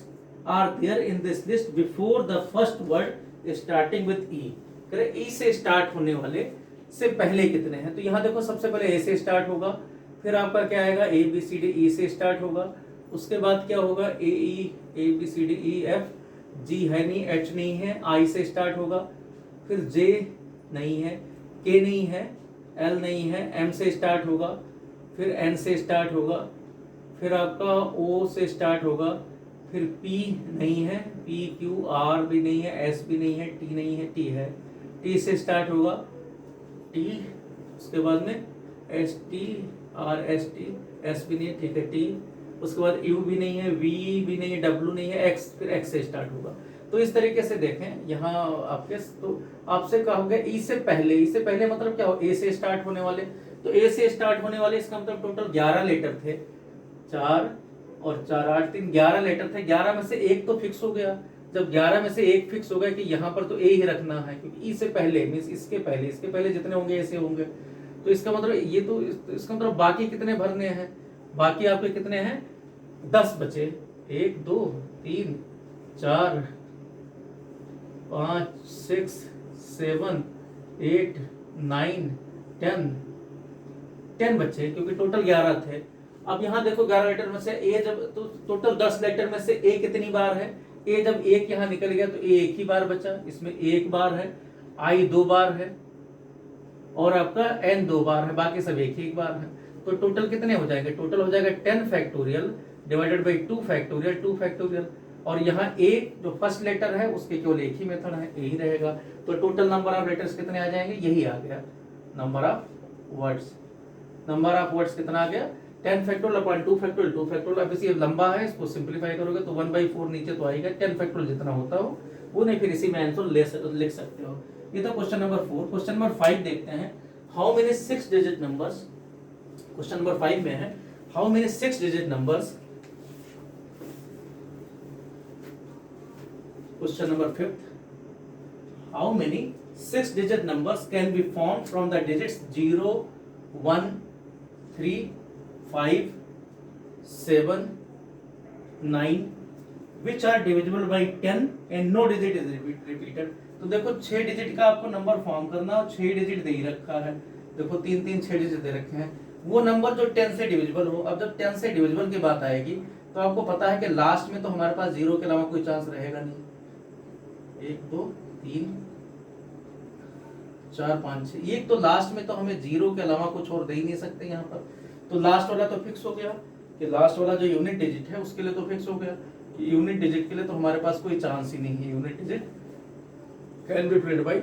are there in this list before the first word starting with e। करे e से स्टार्ट होने वाले से पहले कितने हैं, तो यहाँ देखो सबसे पहले a से स्टार्ट होगा, फिर आपका क्या आएगा a b c d e से स्टार्ट होगा, उसके बाद क्या होगा a b c d e f, g है नहीं, h नहीं है, i से स्टार्ट होगा, फिर j नहीं है, k नहीं है, l नहीं है, m से स्टार्ट होगा, फिर n से स्टार्ट होगा, फिर आपका O से स्टार्ट होगा, फिर P नहीं है, P Q R भी नहीं है, S भी नहीं है, T नहीं है, T है, T से स्टार्ट होगा T, उसके बाद में S T R S T, S भी नहीं है, ठीक है T, उसके बाद U भी नहीं है, V भी नहीं है, W नहीं है, X, फिर X से स्टार्ट होगा। तो इस तरीके से देखें यहाँ आपके, तो आपसे कहा गया E से पहले मतलब क्या हो, A से स्टार्ट होने वाले, तो A से स्टार्ट होने वाले इसका मतलब टोटल 11 लेटर थे, 4 और 4 8 3 11 लेटर थे, 11 में से एक तो फिक्स हो गया। जब 11 में से एक फिक्स हो गया कि यहाँ पर तो ए ही रखना है, क्योंकि ई से पहले मीन्स इसके पहले जितने होंगे ऐसे होंगे, तो इसका मतलब ये तो इसका मतलब बाकी कितने भरने हैं, बाकी आपके कितने हैं 10 बचे, 1 2 3 4 5 6 7 8 9 10 बचे, क्योंकि टोटल 11 थे। अब यहाँ देखो 11 लेटर में से ए जब, तो टोटल 10 लेटर में से ए कितनी बार है, ए जब एक यहाँ निकल गया तो ए एक ही बार बचा, इसमें एक बार है, आई 2 बार है और आपका एन 2 बार है, बाकी सब एक ही बार है। तो टोटल कितने हो जाएंगे, टोटल हो जाएगा 10 फैक्टोरियल डिवाइडेड बाई 2 फैक्टोरियल, और यहाँ ए जो फर्स्ट लेटर है उसके केवल एक ही मेथड है, ए ही रहेगा। तो टोटल नंबर ऑफ लेटर्स कितने आ जाएंगे, यही आ गया नंबर ऑफ वर्ड्स कितना आ गया 10 फैक्टोरियल अपॉन 2 फैक्टोरियल। अब इसे लंबा है, इसको सिंपलीफाई करोगे तो 1/4 नीचे तो आएगा, 10 फैक्टोरियल जितना होता हो वो नहीं, फिर इसी में आंसर लिख सकते हो। ये तो क्वेश्चन नंबर 4। क्वेश्चन नंबर 5 देखते हैं, how many 6 digit numbers, question number 5 में है how many 6 digit numbers, question number 5, how many 6 digit numbers can be formed from the digits 0 1 3 5 7 9 which are divisible by 10 and no digit is repeated। तो देखो 6 digit का आपको number form करना और 6 digit दे ही रखा है, देखो 3 3 6 डिजिट दे रखे हैं, वो नंबर जो 10 से डिविजिबल हो। अब जब 10 से डिविजिबल की बात आएगी तो आपको पता है कि लास्ट में तो हमारे पास 0 के अलावा कोई चांस रहेगा नहीं, 1 2 3 4 5 6, ये तो लास्ट में तो हमें 0 के अलावा कुछ और दे ही नहीं सकते यहाँ पर। तो लास्ट वाला तो फिक्स हो गया कि लास्ट वाला जो यूनिट डिजिट है उसके लिए तो फिक्स हो गया कि यूनिट डिजिट के लिए तो हमारे पास कोई चांस ही नहीं है, unit digit can be field by,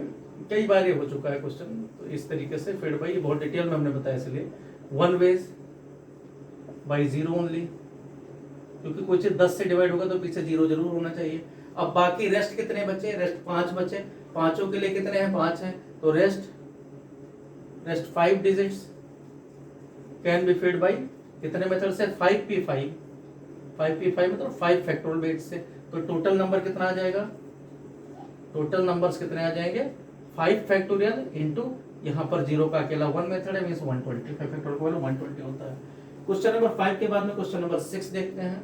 कई बार ये हो चुका है क्वेश्चन, तो इस तरीके से फिल्ड बाई बहुत डिटेल में हमने बताया, इसलिए 1 वेज बाई 0 ओनली, क्योंकि कोई चीज 10 से डिवाइड होगा तो पीछे 0 जरूर होना चाहिए। अब बाकी रेस्ट कितने बचे, रेस्ट 5 बचे, पांचों के लिए कितने हैं 5 हैं, तो rest 5 digits can be field by कितने मेथड से 5p5 मतलब 5 फैक्टोरियल वेट से। तो टोटल नंबर कितना आ जाएगा, टोटल नंबर्स कितने आ जाएंगे 5 फैक्टोरियल इंटू यहाँ पर 0 का अकेला 1 मेथड है, मींस 120, 5 फैक्टोरियल को 120 होता है। क्वेश्चन नंबर 5 के बाद में क्वेश्चन नंबर 6 देखते हैं।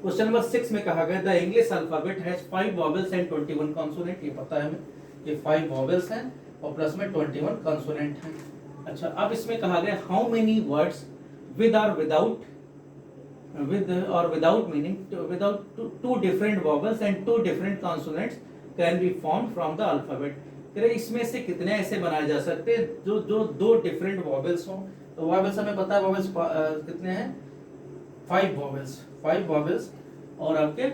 क्वेश्चन नंबर 6 में कहा गया the English alphabet has 5 vowels and 21 consonant, ये पता है हमें ये 5 वॉवेल्स हैं और प्लस में 21 कॉन्सोनेंट हैं। अच्छा, अब इसमें कहा गया how many words with or without meaning without 2 different vowels and 2 different consonants can be form from the alphabet. इसमें से कितने ऐसे बनाए जा सकते हैं जो 2 डिफरेंट वॉवेल्स हों। तो वॉवेल्स हमें पता है, वॉवेल्स कितने हैं 5 वॉवेल्स और आपके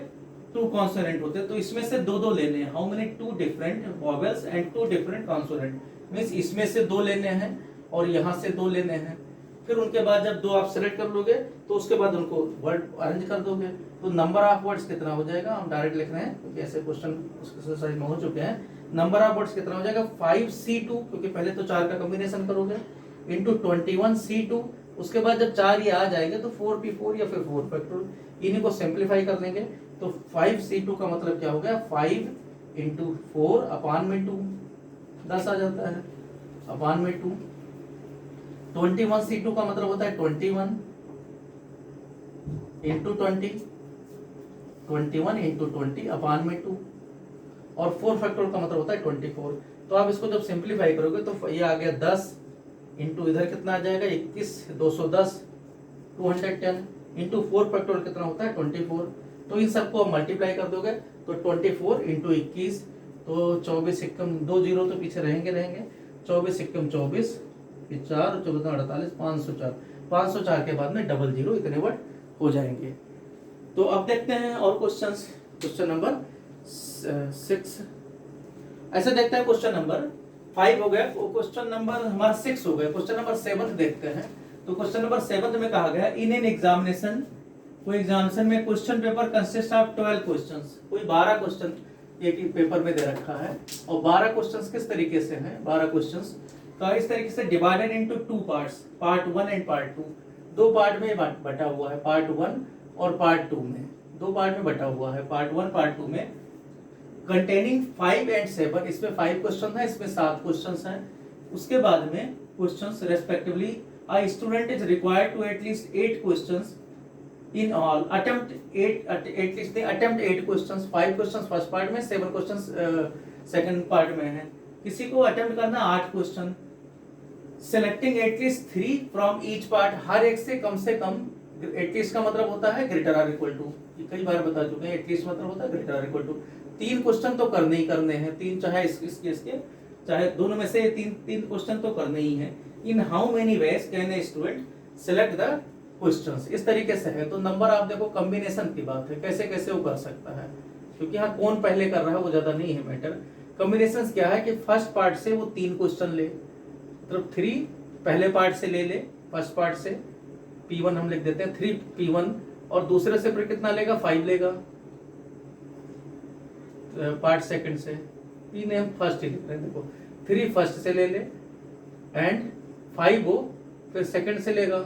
2 कॉन्सोनेंट होते हैं, तो इसमें से दो दो लेने हैं। How many 2 different vowels and 2 different consonant, means इसमें से 2 लेने हैं और यहाँ से 2 लेने हैं। फिर उनके बाद जब 2 आप सेलेक्ट कर लोगे तो उसके बाद उनको वर्ड अरेंज कर दोगे, तो नंबर ऑफ वर्ड्स कितना हो जाएगा, हम डायरेक्ट लिख रहे हैं क्योंकि ऐसे क्वेश्चन उसके एक्सरसाइज में हो चुके हैं। नंबर ऑफ वर्ड्स कितना हो जाएगा 5C2, क्योंकि पहले तो 4 का कॉम्बिनेशन करोगे, इंटू 21C2। उसके बाद जब 4 ये आ जाएंगे तो 4P4 या फिर 4 फैक्टोरियल, इन्हीं को सिंप्लीफाई कर लेंगे। तो 5C2 का मतलब क्या हो गया, 5 इंटू 4 अपान में 2, 10 आ जाता है अपान में 2। 21C2 का मतलब होता है 21 इंटू 20, 21 इंटू 20 अपान में 2, और 4 फैक्टोरियल का मतलब होता है 24। तो आप इसको जब सिंप्लीफाई करोगे तो ये आ गया 10 इंटू इधर कितना आ जाएगा 21, 210, 210 इंटू 4 फैक्टोरियल कितना होता है 24। तो इन सबको आप मल्टीप्लाई कर दोगे तो 24 इंटू 21, तो 24 एकम 2 जीरो तो पीछे रहेंगे, 24 एकम 24, 4 14 48, 504, 504 के बाद में डबल जीरो, इतने वर्ड हो जाएंगे। तो अब देखते हैं और क्वेश्चंस। क्वेश्चन नंबर 6 ऐसे देखते हैं। क्वेश्चन नंबर 5 हो गया, क्वेश्चन नंबर हमारा 6 हो गया। क्वेश्चन नंबर 7 देखते हैं। तो क्वेश्चन नंबर 7 में कहा गया इन एन एग्जामिनेशन, कोई एग्जामिनेशन में question paper consist of 12 questions, कोई 12 क्वेश्चन एक ही पेपर में दे रखा है, और 12 क्वेश्चंस किस तरीके से हैं, 12 क्वेश्चंस का इस तरीके से divided into 2 parts, part 1 and part 2। 2 part में बटा हुआ है, पार्ट 1 और पार्ट 2 में 2 पार्ट में बटा हुआ है, पार्ट 1 पार्ट 2 में, कंटेनिंग 5 एंड 7। इसमें 5 क्वेश्चन है, इसमें 7 क्वेश्चन हैं। उसके बाद में questions respectively a student is required to at least 8 questions in all, attempt 8 questions, 5 questions first part में, 7 क्वेश्चंस सेकंड पार्ट में है। किसी को अटेम्प्ट करना 8 question, selecting at least 3 from each part, हर एक से कम, एटलीस्ट का मतलब होता है ग्रेटर आर इक्वल टू, कई बार बता चुके हैं, एटलीस्ट मतलब होता है greater or equal to. 3 question तो करने ही करने हैं, 3 चाहे इसके चाहे दोनों में से 3 क्वेश्चन तो करने ही हैं। इन how many ways can a student select the questions, इस तरीके से है। तो नंबर आप देखो कॉम्बिनेशन की बात है, कैसे कैसे वो कर सकता है, क्योंकि यहाँ कौन पहले कर रहा है वो ज्यादा नहीं है मैटर। कॉम्बिनेशन क्या है कि फर्स्ट पार्ट से वो 3 क्वेश्चन ले, मतलब 3 पहले पार्ट से ले फर्स्ट पार्ट से, P1 हम लिख देते हैं 3P1, और दूसरे से फिर कितना लेगा 5 लेगा पार्ट सेकंड से, P ने हम फर्स्ट ही लिख रहे हैं, देखो 3 फर्स्ट से ले एंड 5 वो फिर सेकंड से लेगा,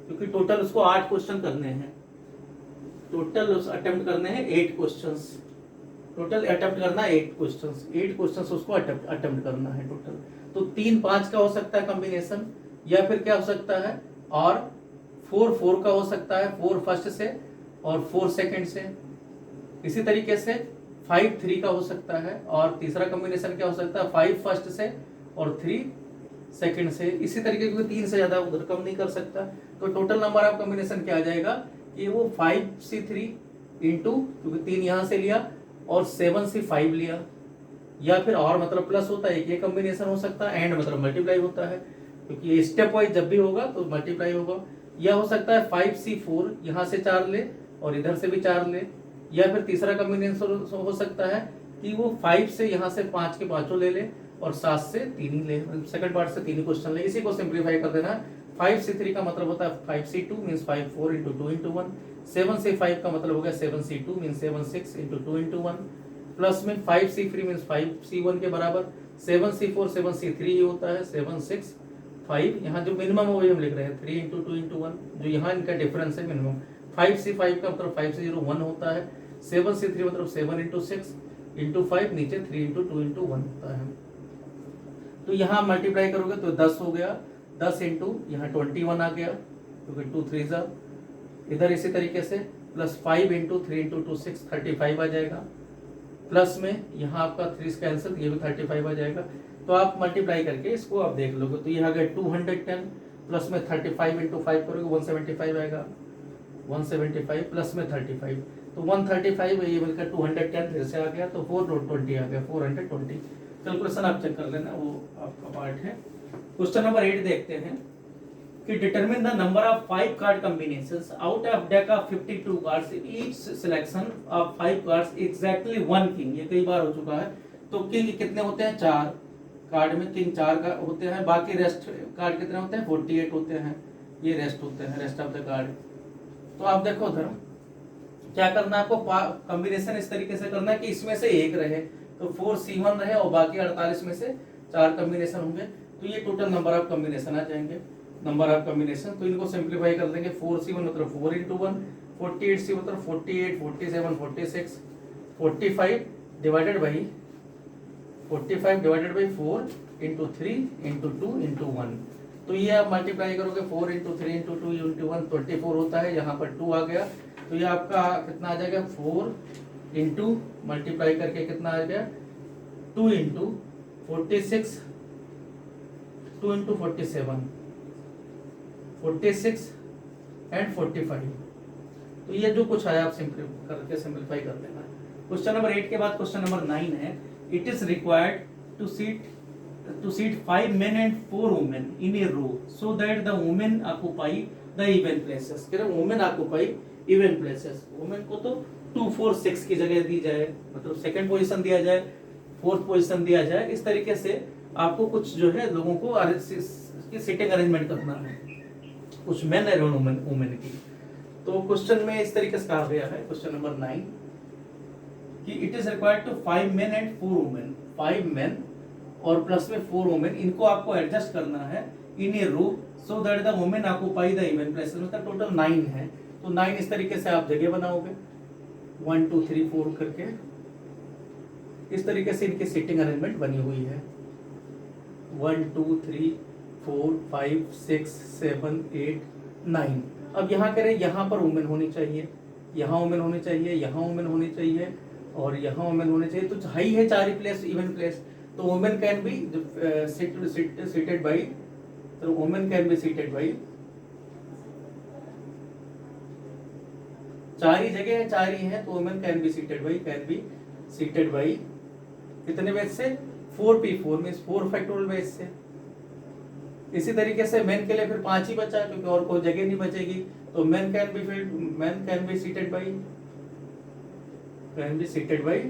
क्योंकि टोटल उसको 8 क्वेश्चन करने हैं, टोटल उस अटेम्प्ट करने हैं 8 क्वेश्चंस, टोटल अटेम्प्ट करना 8 क्वेश्चंस उसको अटेम्प्ट करना है टोटल। तो 3-5 का हो सकता है कॉम्बिनेशन, या फिर क्या हो सकता है, और 4 का हो सकता है, 4 फर्स्ट से और 4 सेकंड से। इसी तरीके से 5-3 का हो सकता है, और तीसरा कॉम्बिनेशन क्या हो सकता है, 5 फर्स्ट से और 3 सेकंड से। इसी तरीके से 3 से ज्यादा उधर कम नहीं कर सकता। तो टोटल नंबर ऑफ कॉम्बिनेशन क्या आ जाएगा कि वो 5C3 इंटू, क्योंकि 3 यहाँ से लिया और 7C5 लिया, या फिर और मतलब प्लस होता है, ये कॉम्बिनेशन हो सकता है, एंड मतलब मल्टीप्लाई होता है, क्योंकि ये स्टेप वाइज जब भी होगा तो मल्टीप्लाई होगा। या हो सकता है 5C4 यहाँ से 4 ले और इधर से भी 4 ले, या फिर तीसरा कॉम्बिनेशन हो सकता है कि वो 5 से यहाँ से 5 के पांचों ले ले और 7 से 3 ही ले, सेकंड पार्ट से 3 ही क्वेश्चन ले। इसी को सिंप्लीफाई कर देना। 5C3 का मतलब होता है 5C2 means 5 4 into 2 into 1। 7C5 का मतलब हो गया 7C2 means 7 6 into 2 into 1। Plus में 5C3 मींस 5C1 के बराबर, 7C4 7C3 ही होता है 7 6 5। यहाँ जो मिनिमम है वही हम लिख रहे हैं 3 इंटू 2 इंटू 1, जो यहाँ इनका डिफरेंस है मिनिमम। 5C5 का मतलब 5 से 0 1 होता है, 7C3 मतलब 7 इंटू 6 इंटू 5, नीचे 3 इंटू 2 इंटू 1 होता है। तो यहाँ मल्टीप्लाई करोगे तो 10 हो गया, 10 इंटू यहाँ 21 आ गया, क्योंकि 2 3 जा, इधर इसी तरीके से प्लस 5 इंटू 3 इंटू 2 6 35 आ जाएगा, प्लस में यहाँ आपका 3 कैंसिल, ये भी 35 आ जाएगा। तो आप मल्टीप्लाई करके इसको आप देख लोगे तो ये आ गया 210, प्लस में 35 इंटू 5 करोगे 175 आएगा, 175 प्लस में 35, तो 135 ये मिलकर 210 फिर से आ गया, तो 420 आ गया, 420। कैलकुलेशन आप चेक कर लेना, वो आपका पार्ट है। क्वेश्चन नंबर 8 देखते हैं। कि determine the number of 5 card combinations out of deck of 52 cards in each selection of 5 cards exactly 1 king. ये कई बार हो चुका है। तो किंग कितने होते हैं? 4 कार्ड में किंग 4 का होते हैं। बाकी रेस्ट कार्ड कितने होते हैं? 48 होते हैं। ये रेस्ट होते हैं, रेस्ट ऑफ द कार्ड। तो आप देखो उधर क्या करना है आपको, कॉम्बिनेशन इस तरीके से करना है कि इसमें से एक रहे, तो 4C1 रहे और बाकी 48 में से 4 कॉम्बिनेशन होंगे। तो ये टोटल नंबर ऑफ कॉम्बिनेशन आ जाएंगे, नंबर ऑफ कॉम्बिनेशन। तो इनको सिंप्लीफाई कर देंगे। 4C1 मतलब 4 × 1, 48C मतलब 48, 47, 46, 45 डिवाइडेड बाई 45 डिवाइडेड बाई 4 × 3 × 2 × 1। तो ये आप मल्टीप्लाई करोगे 4 × 3 × 2 × 1 24 होता है। यहाँ पर 2 आ गया, तो ये आपका कितना आ जाएगा? 4 × मल्टीप्लाई करके कितना आ गया? 2 × 46, 2 × 47, 46 एंड 45। तो ये जो कुछ आया आप सिंप्लीफाई कर लेना। क्वेश्चन नंबर 8 के बाद क्वेश्चन नंबर 9 है। It is required to seat 5 men and 4 women in a row so that the women occupy the even places। कह रहे women occupy even places। women को तो 2, 4, 6 की जगह दी जाए, मतलब सेकंड पोजीशन दिया जाए, फोर्थ पोजीशन दिया जाए। इस तरीके से आपको कुछ जो है लोगों को सीटिंग अरेंजमेंट करना है, कुछ मेन और वुमेन की। तो क्वेश्चन में इस तरीके से कहा गया है, क्वेश्चन नंबर 9, कि it is required to 5 men and 4 women। 5 men और प्लस में 4 वुमेन, इनको आपको एडजस्ट करना है in a row so that the women occupy the even places. मतलब टोटल 9 है। तो 9 इस तरीके से आप जगह बनाओगे 1 2 3 4 करके। इस तरीके से इनकी सीटिंग अरेंजमेंट बनी हुई है। 1 2 3 4 5 6 7 8 9। अब यहाँ कह रहे यहाँ पर वुमेन होनी चाहिए, यहाँ वुमेन होनी चाहिए, यहाँ वुमेन होनी चाहिए और यहाँ वुमेन होनी चाहिए। तो हाई है 4 प्लेस, इवन प्लेस। तो women can be seated by, तो women can be seated by 4 ही जगह है, 4 ही है। तो women can be seated by कितने बेस से? 4p4 मींस 4 फैक्टोरियल बेस से। इसी तरीके से मेन के लिए फिर 5 ही बचा क्योंकि और कोई जगह नहीं बचेगी। तो main can be seated by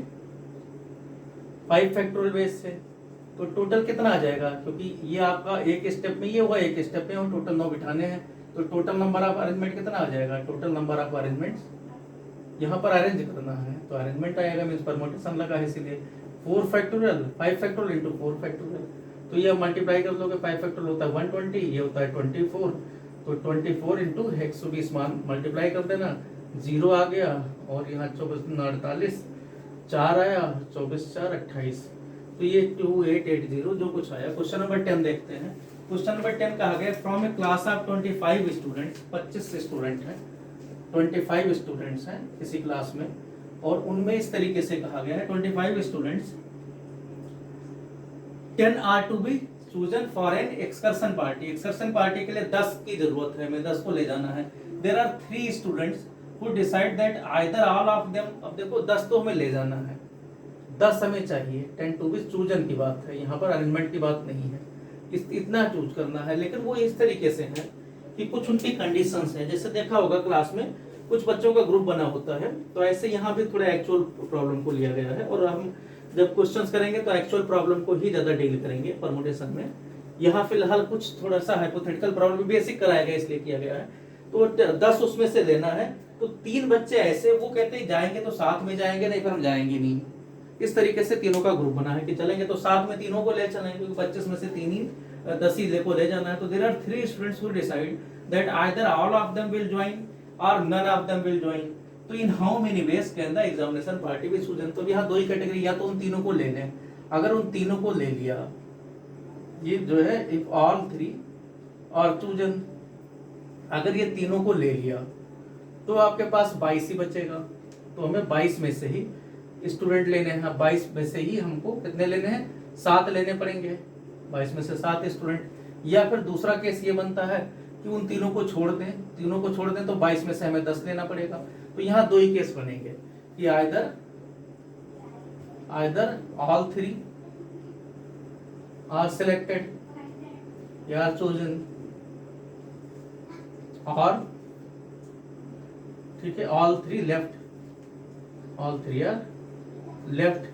5 factorial base से। तो टोटल कितना आ जाएगा? क्योंकि ये आपका एक स्टेप में ये हुआ, एक स्टेप में और टोटल 9 बिठाने हैं। तो टोटल नंबर ऑफ अरेंजमेंट कितना आ जाएगा? टोटल नंबर ऑफ अरेंजमेंट्स यहाँ पर अरेंज करना है तो अरेंजमेंट आएगा, मींस परमुटेशन लगा है इसीलिए 4 फैक्टोरियल 5 फैक्टोरियल इंटू 4 फैक्टोरियल। तो ये मल्टीप्लाई कर लोगे, 5 फैक्टोरियल होता है 120, ये होता है 24। तो 24 इंटू 120 मान मल्टीप्लाई कर देना, 0 आ गया और यहाँ 24 48, 4 आया, 24 4 28। तो ये 2880 जो कुछ आया। क्वेश्चन नंबर 10 देखते हैं। क्वेश्चन नंबर 10 कहा गया from A class of 25 students, 25 student हैं, 25 स्टूडेंट्स हैं किसी क्लास में, और उनमें इस तरीके से कहा गया है 25 students 10 are to be chosen for an excursion party. Excursion party के लिए 10 की जरूरत है, हमें 10 को ले जाना है। There are 3 students who decide that either all of them. अब देखो 10 तो हमें ले जाना है, 10 हमें चाहिए। 10 टू बी चूजन की बात है, यहाँ पर अरेंजमेंट की बात नहीं है। इतना चूज करना है, लेकिन वो इस तरीके से है कि कुछ उनकी कंडीशंस है। जैसे देखा होगा क्लास में कुछ बच्चों का ग्रुप बना होता है, तो ऐसे यहाँ भी थोड़ा एक्चुअल प्रॉब्लम को लिया गया है। और हम जब क्वेश्चंस करेंगे तो एक्चुअल प्रॉब्लम को ही ज्यादा डील करेंगे परमुटेशन में। यहाँ फिलहाल कुछ थोड़ा सा हाइपोथेटिकल प्रॉब्लम बेसिक कराया गया, इसलिए किया गया है। तो 10 उसमें से लेना है। तो 3 बच्चे ऐसे वो कहते हैं जाएंगे तो साथ में जाएंगे, नहीं फिर हम जाएंगे नहीं। इस तरीके से तीनों का ग्रुप बना है कि चलेंगे तो साथ में तीनों को ले चलेंगे, क्योंकि 25 में से 3 ही 10 ही को ले जाना है। तो there are 3 students who decide that either all of them will join or none of them will join. तो in how many ways can the examination party be chosen. तो यहाँ 2 ही कैटेगरी, या तो उन तीनों को ले लें। अगर उन तीनों को ले लिया, ये जो है इफ ऑल 3 और चूजन, अगर ये तीनों को ले लिया तो आपके पास 22 ही बचेगा। तो हमें 22 में से ही स्टूडेंट लेने हैं। 22 में से ही हमको कितने लेने हैं? 7 लेने पड़ेंगे। 22 में से 7 स्टूडेंट। या फिर दूसरा केस ये बनता है कि उन तीनों को छोड़ दें, तो 22 में से हमें 10 लेना पड़ेगा। तो यहाँ 2 ही केस बनेंगे कि आइदर ऑल 3 आर सिलेक्टेड या चोजन, और ठीक है, all three left, all three are left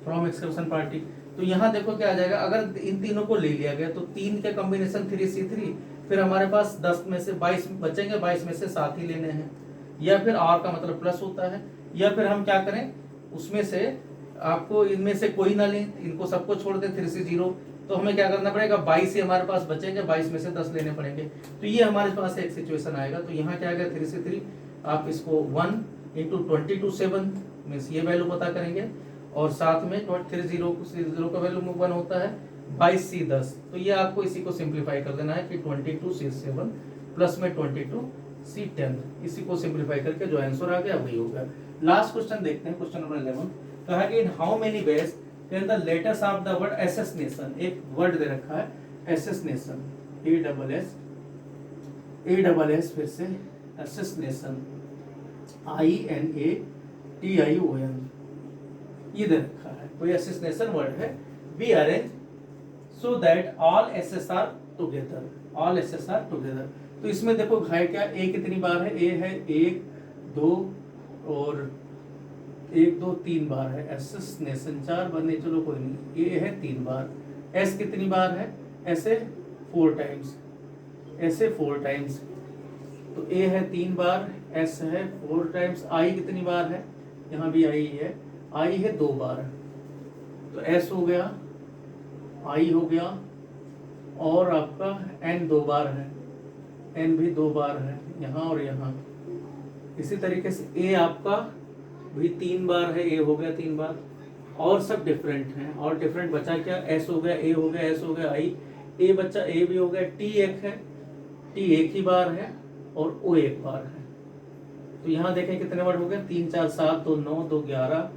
from excursion party. तो यहाँ देखो क्या आ जाएगा, अगर इन तीनों को ले लिया गया तो 3 के कॉम्बिनेशन 3C3, फिर हमारे पास 10 में से 22 बचेंगे, 22 में से 7 ही लेने हैं, या फिर और का मतलब प्लस होता है, या फिर हम क्या करें, उसमें से आपको इनमें से कोई ना लें, इनको सबको छोड़ दें 3C0, तो हमें क्या करना पड़ेगा, 22 ही हमारे पास बचेंगे, 22 में से 10 लेने पड़ेंगे। तो ये हमारे पास एक सिचुएशन आएगा। तो यहाँ क्या आएगा 3C3, आप इसको 1 इंटू 22/7 मीन्स ये वैल्यू पता करेंगे, और साथ में 30 का वैल्यू 1 होता है, 22C10। तो ये आपको इसी को सिंप्लीफाई कर देना है कि 22C7 प्लस में 22C10, इसी को सिंप्लीफाई करके जो आंसर आ गया वही होगा। लास्ट क्वेश्चन देखते हैं, क्वेश्चन नंबर 11। कहा कि इन how many ways can the letters of the word assassination, एक वर्ड दे रखा है एसेसिनेशन, ASS फिर से एसेसिनेशन, INATION, ये दे रखा है, कोई एसेसिनेशन वर्ड है, be arrange so that all S's are together, all S's are together. तो इसमें देखो है क्या, ए कितनी बार है, ए है 1 2 और 1 2 3 बार है, एसेसिनेशन 4 बार नहीं, चलो कोई नहीं, ए है 3 बार, एस कितनी बार है, ऐसे 4 टाइम्स, ऐसे 4 टाइम्स, तो ए है 3 बार, एस है 4 टाइम्स, आई कितनी बार है, यहाँ भी आई है, आई है 2 बार, तो एस हो गया, आई हो गया, और आपका एन 2 बार है, एन भी 2 बार है यहाँ और यहाँ। इसी तरीके से ए आपका भी 3 बार है, ए हो गया 3 बार, और सब डिफरेंट हैं, और डिफरेंट बचा क्या, एस हो गया, ए हो गया, एस हो गया, आई, ए बच्चा ए भी हो गया, टी एक है, टी एक ही बार है, और ओ एक बार है। तो यहाँ देखें कितने वर्ड हो गए, 3 4 7 2 9 2 11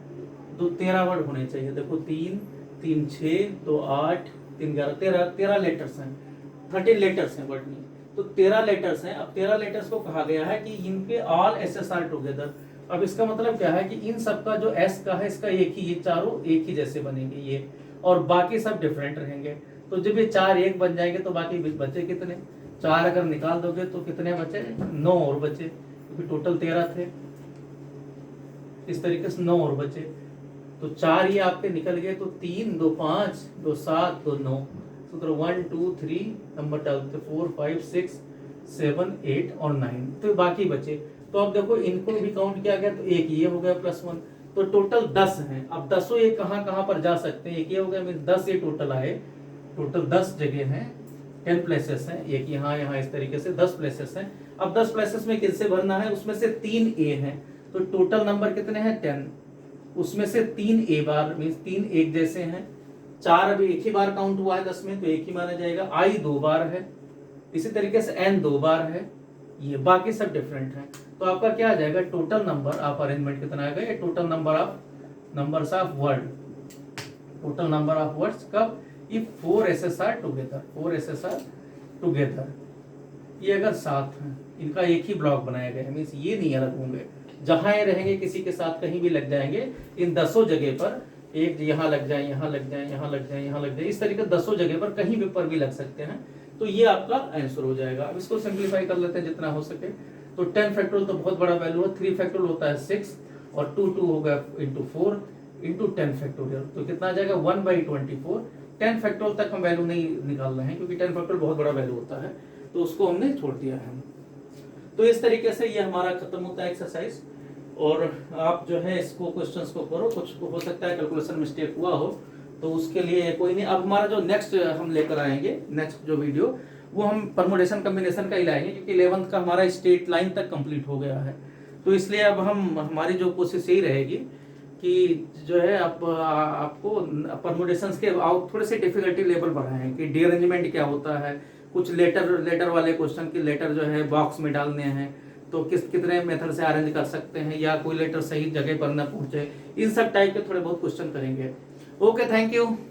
2 13 वर्ड होने चाहिए। देखो 3 3 6 2 8 3 11 13 लेटर्स हैं, 13 लेटर्स हैं वर्ड में, तो 13 लेटर्स हैं। अब 13 लेटर्स को कहा गया है कि इनके ऑल एसएस आर टुगेदर। अब इसका मतलब क्या है कि इन सब का जो एस का है, इसका एक ही, ये चारों एक ही जैसे बनेंगे ये, और बाकी सब डिफरेंट रहेंगे। तो जब ये 4 एक बन जाएंगे तो बाकी बचे कितने, 4 अगर निकाल दोगे तो कितने बचे, 9 और बचे, क्योंकि टोटल 13 थे, इस तरीके से 9 और बचे। तो 4 ये आपके निकल गए, तो 3 2 5 2 7 2 9, सूत्र 1 2 3 नंबर डालते 4 5 6 7 8 और 9, तो बाकी बचे। तो अब देखो इनको भी काउंट किया गया, तो एक ये हो गया +1, तो टोटल 10 हैं। अब 10 ये कहाँ कहाँ पर जा सकते हैं, एक ये हो गया, मीन 10 ये टोटल आए, टोटल 10 जगह हैं, 10 प्लेसेस हैं, एक यहाँ यहाँ इस तरीके से 10 प्लेसेस हैं। अब 10 प्लेसेस में किससे भरना है, उसमें से 3 ए हैं, तो टोटल नंबर कितने हैं 10, उसमें से 3 ए बार मीन्स 3 एक जैसे हैं, 4 अभी एक ही बार काउंट हुआ है 10 में, तो एक ही माना जाएगा, आई 2 बार है, इसी तरीके से एन 2 बार है, ये बाकी सब डिफरेंट हैं। तो आपका क्या आ जाएगा, टोटल नंबर ऑफ अरेंजमेंट कितना आएगा, ये total number of numbers of word, total number of words कब, ये 4 S's are together, 4 S's are together. ये अगर साथ हैं, इनका एक ही ब्लॉक बनाया गया है, मीन्स ये नहीं अलग होंगे, जहां ये रहेंगे किसी के साथ कहीं भी लग जाएंगे, इन 10 जगह पर, एक यहाँ लग जाए, यहाँ लग जाए, यहाँ लग जाए, यहाँ लग जाए, इस तरीके 10 जगह पर कहीं भी पर भी लग सकते हैं। तो ये आपका आंसर हो जाएगा। अब इसको सिंप्लीफाई कर लेते हैं जितना हो सके। तो 10 फैक्टोरियल तो बहुत बड़ा वैल्यू है, 3 फैक्टोरियल होता है 6, और 2 2 होगा इंटू 4 इंटू 10 फैक्टोरियल, तो कितना आ जाएगा 1/24। 10 फैक्टोरियल तक हम वैल्यू नहीं निकाल रहे हैं, क्योंकि 10 फैक्टोरियल बहुत बड़ा वैल्यू होता है, तो उसको हमने छोड़ दिया है। तो इस तरीके से ये हमारा खत्म होता है एक्सरसाइज, और आप जो है इसको क्वेश्चंस को करो, कुछ हो सकता है कैलकुलेशन मिस्टेक हुआ हो, तो उसके लिए कोई नहीं। अब हमारा जो नेक्स्ट हम लेकर आएंगे, नेक्स्ट जो वीडियो, वो हम परमुटेशन कॉम्बिनेशन का ही लाएंगे, क्योंकि 11th का हमारा स्टेट लाइन तक कंप्लीट हो गया है। तो इसलिए अब हमारी जो कोशिश यही रहेगी कि जो है आपको परमुटेशंस के थोड़े से डिफिकल्टी लेवल बढ़ाएं, कि डीअरेंजमेंट क्या होता है, कुछ लेटर वाले क्वेश्चन की लेटर जो है बॉक्स में डालने हैं, तो कितने मेथड से अरेंज कर सकते हैं, या कोई लेटर सही जगह पर न पहुंचे, इन सब टाइप के थोड़े बहुत क्वेश्चन करेंगे। Okay, thank you.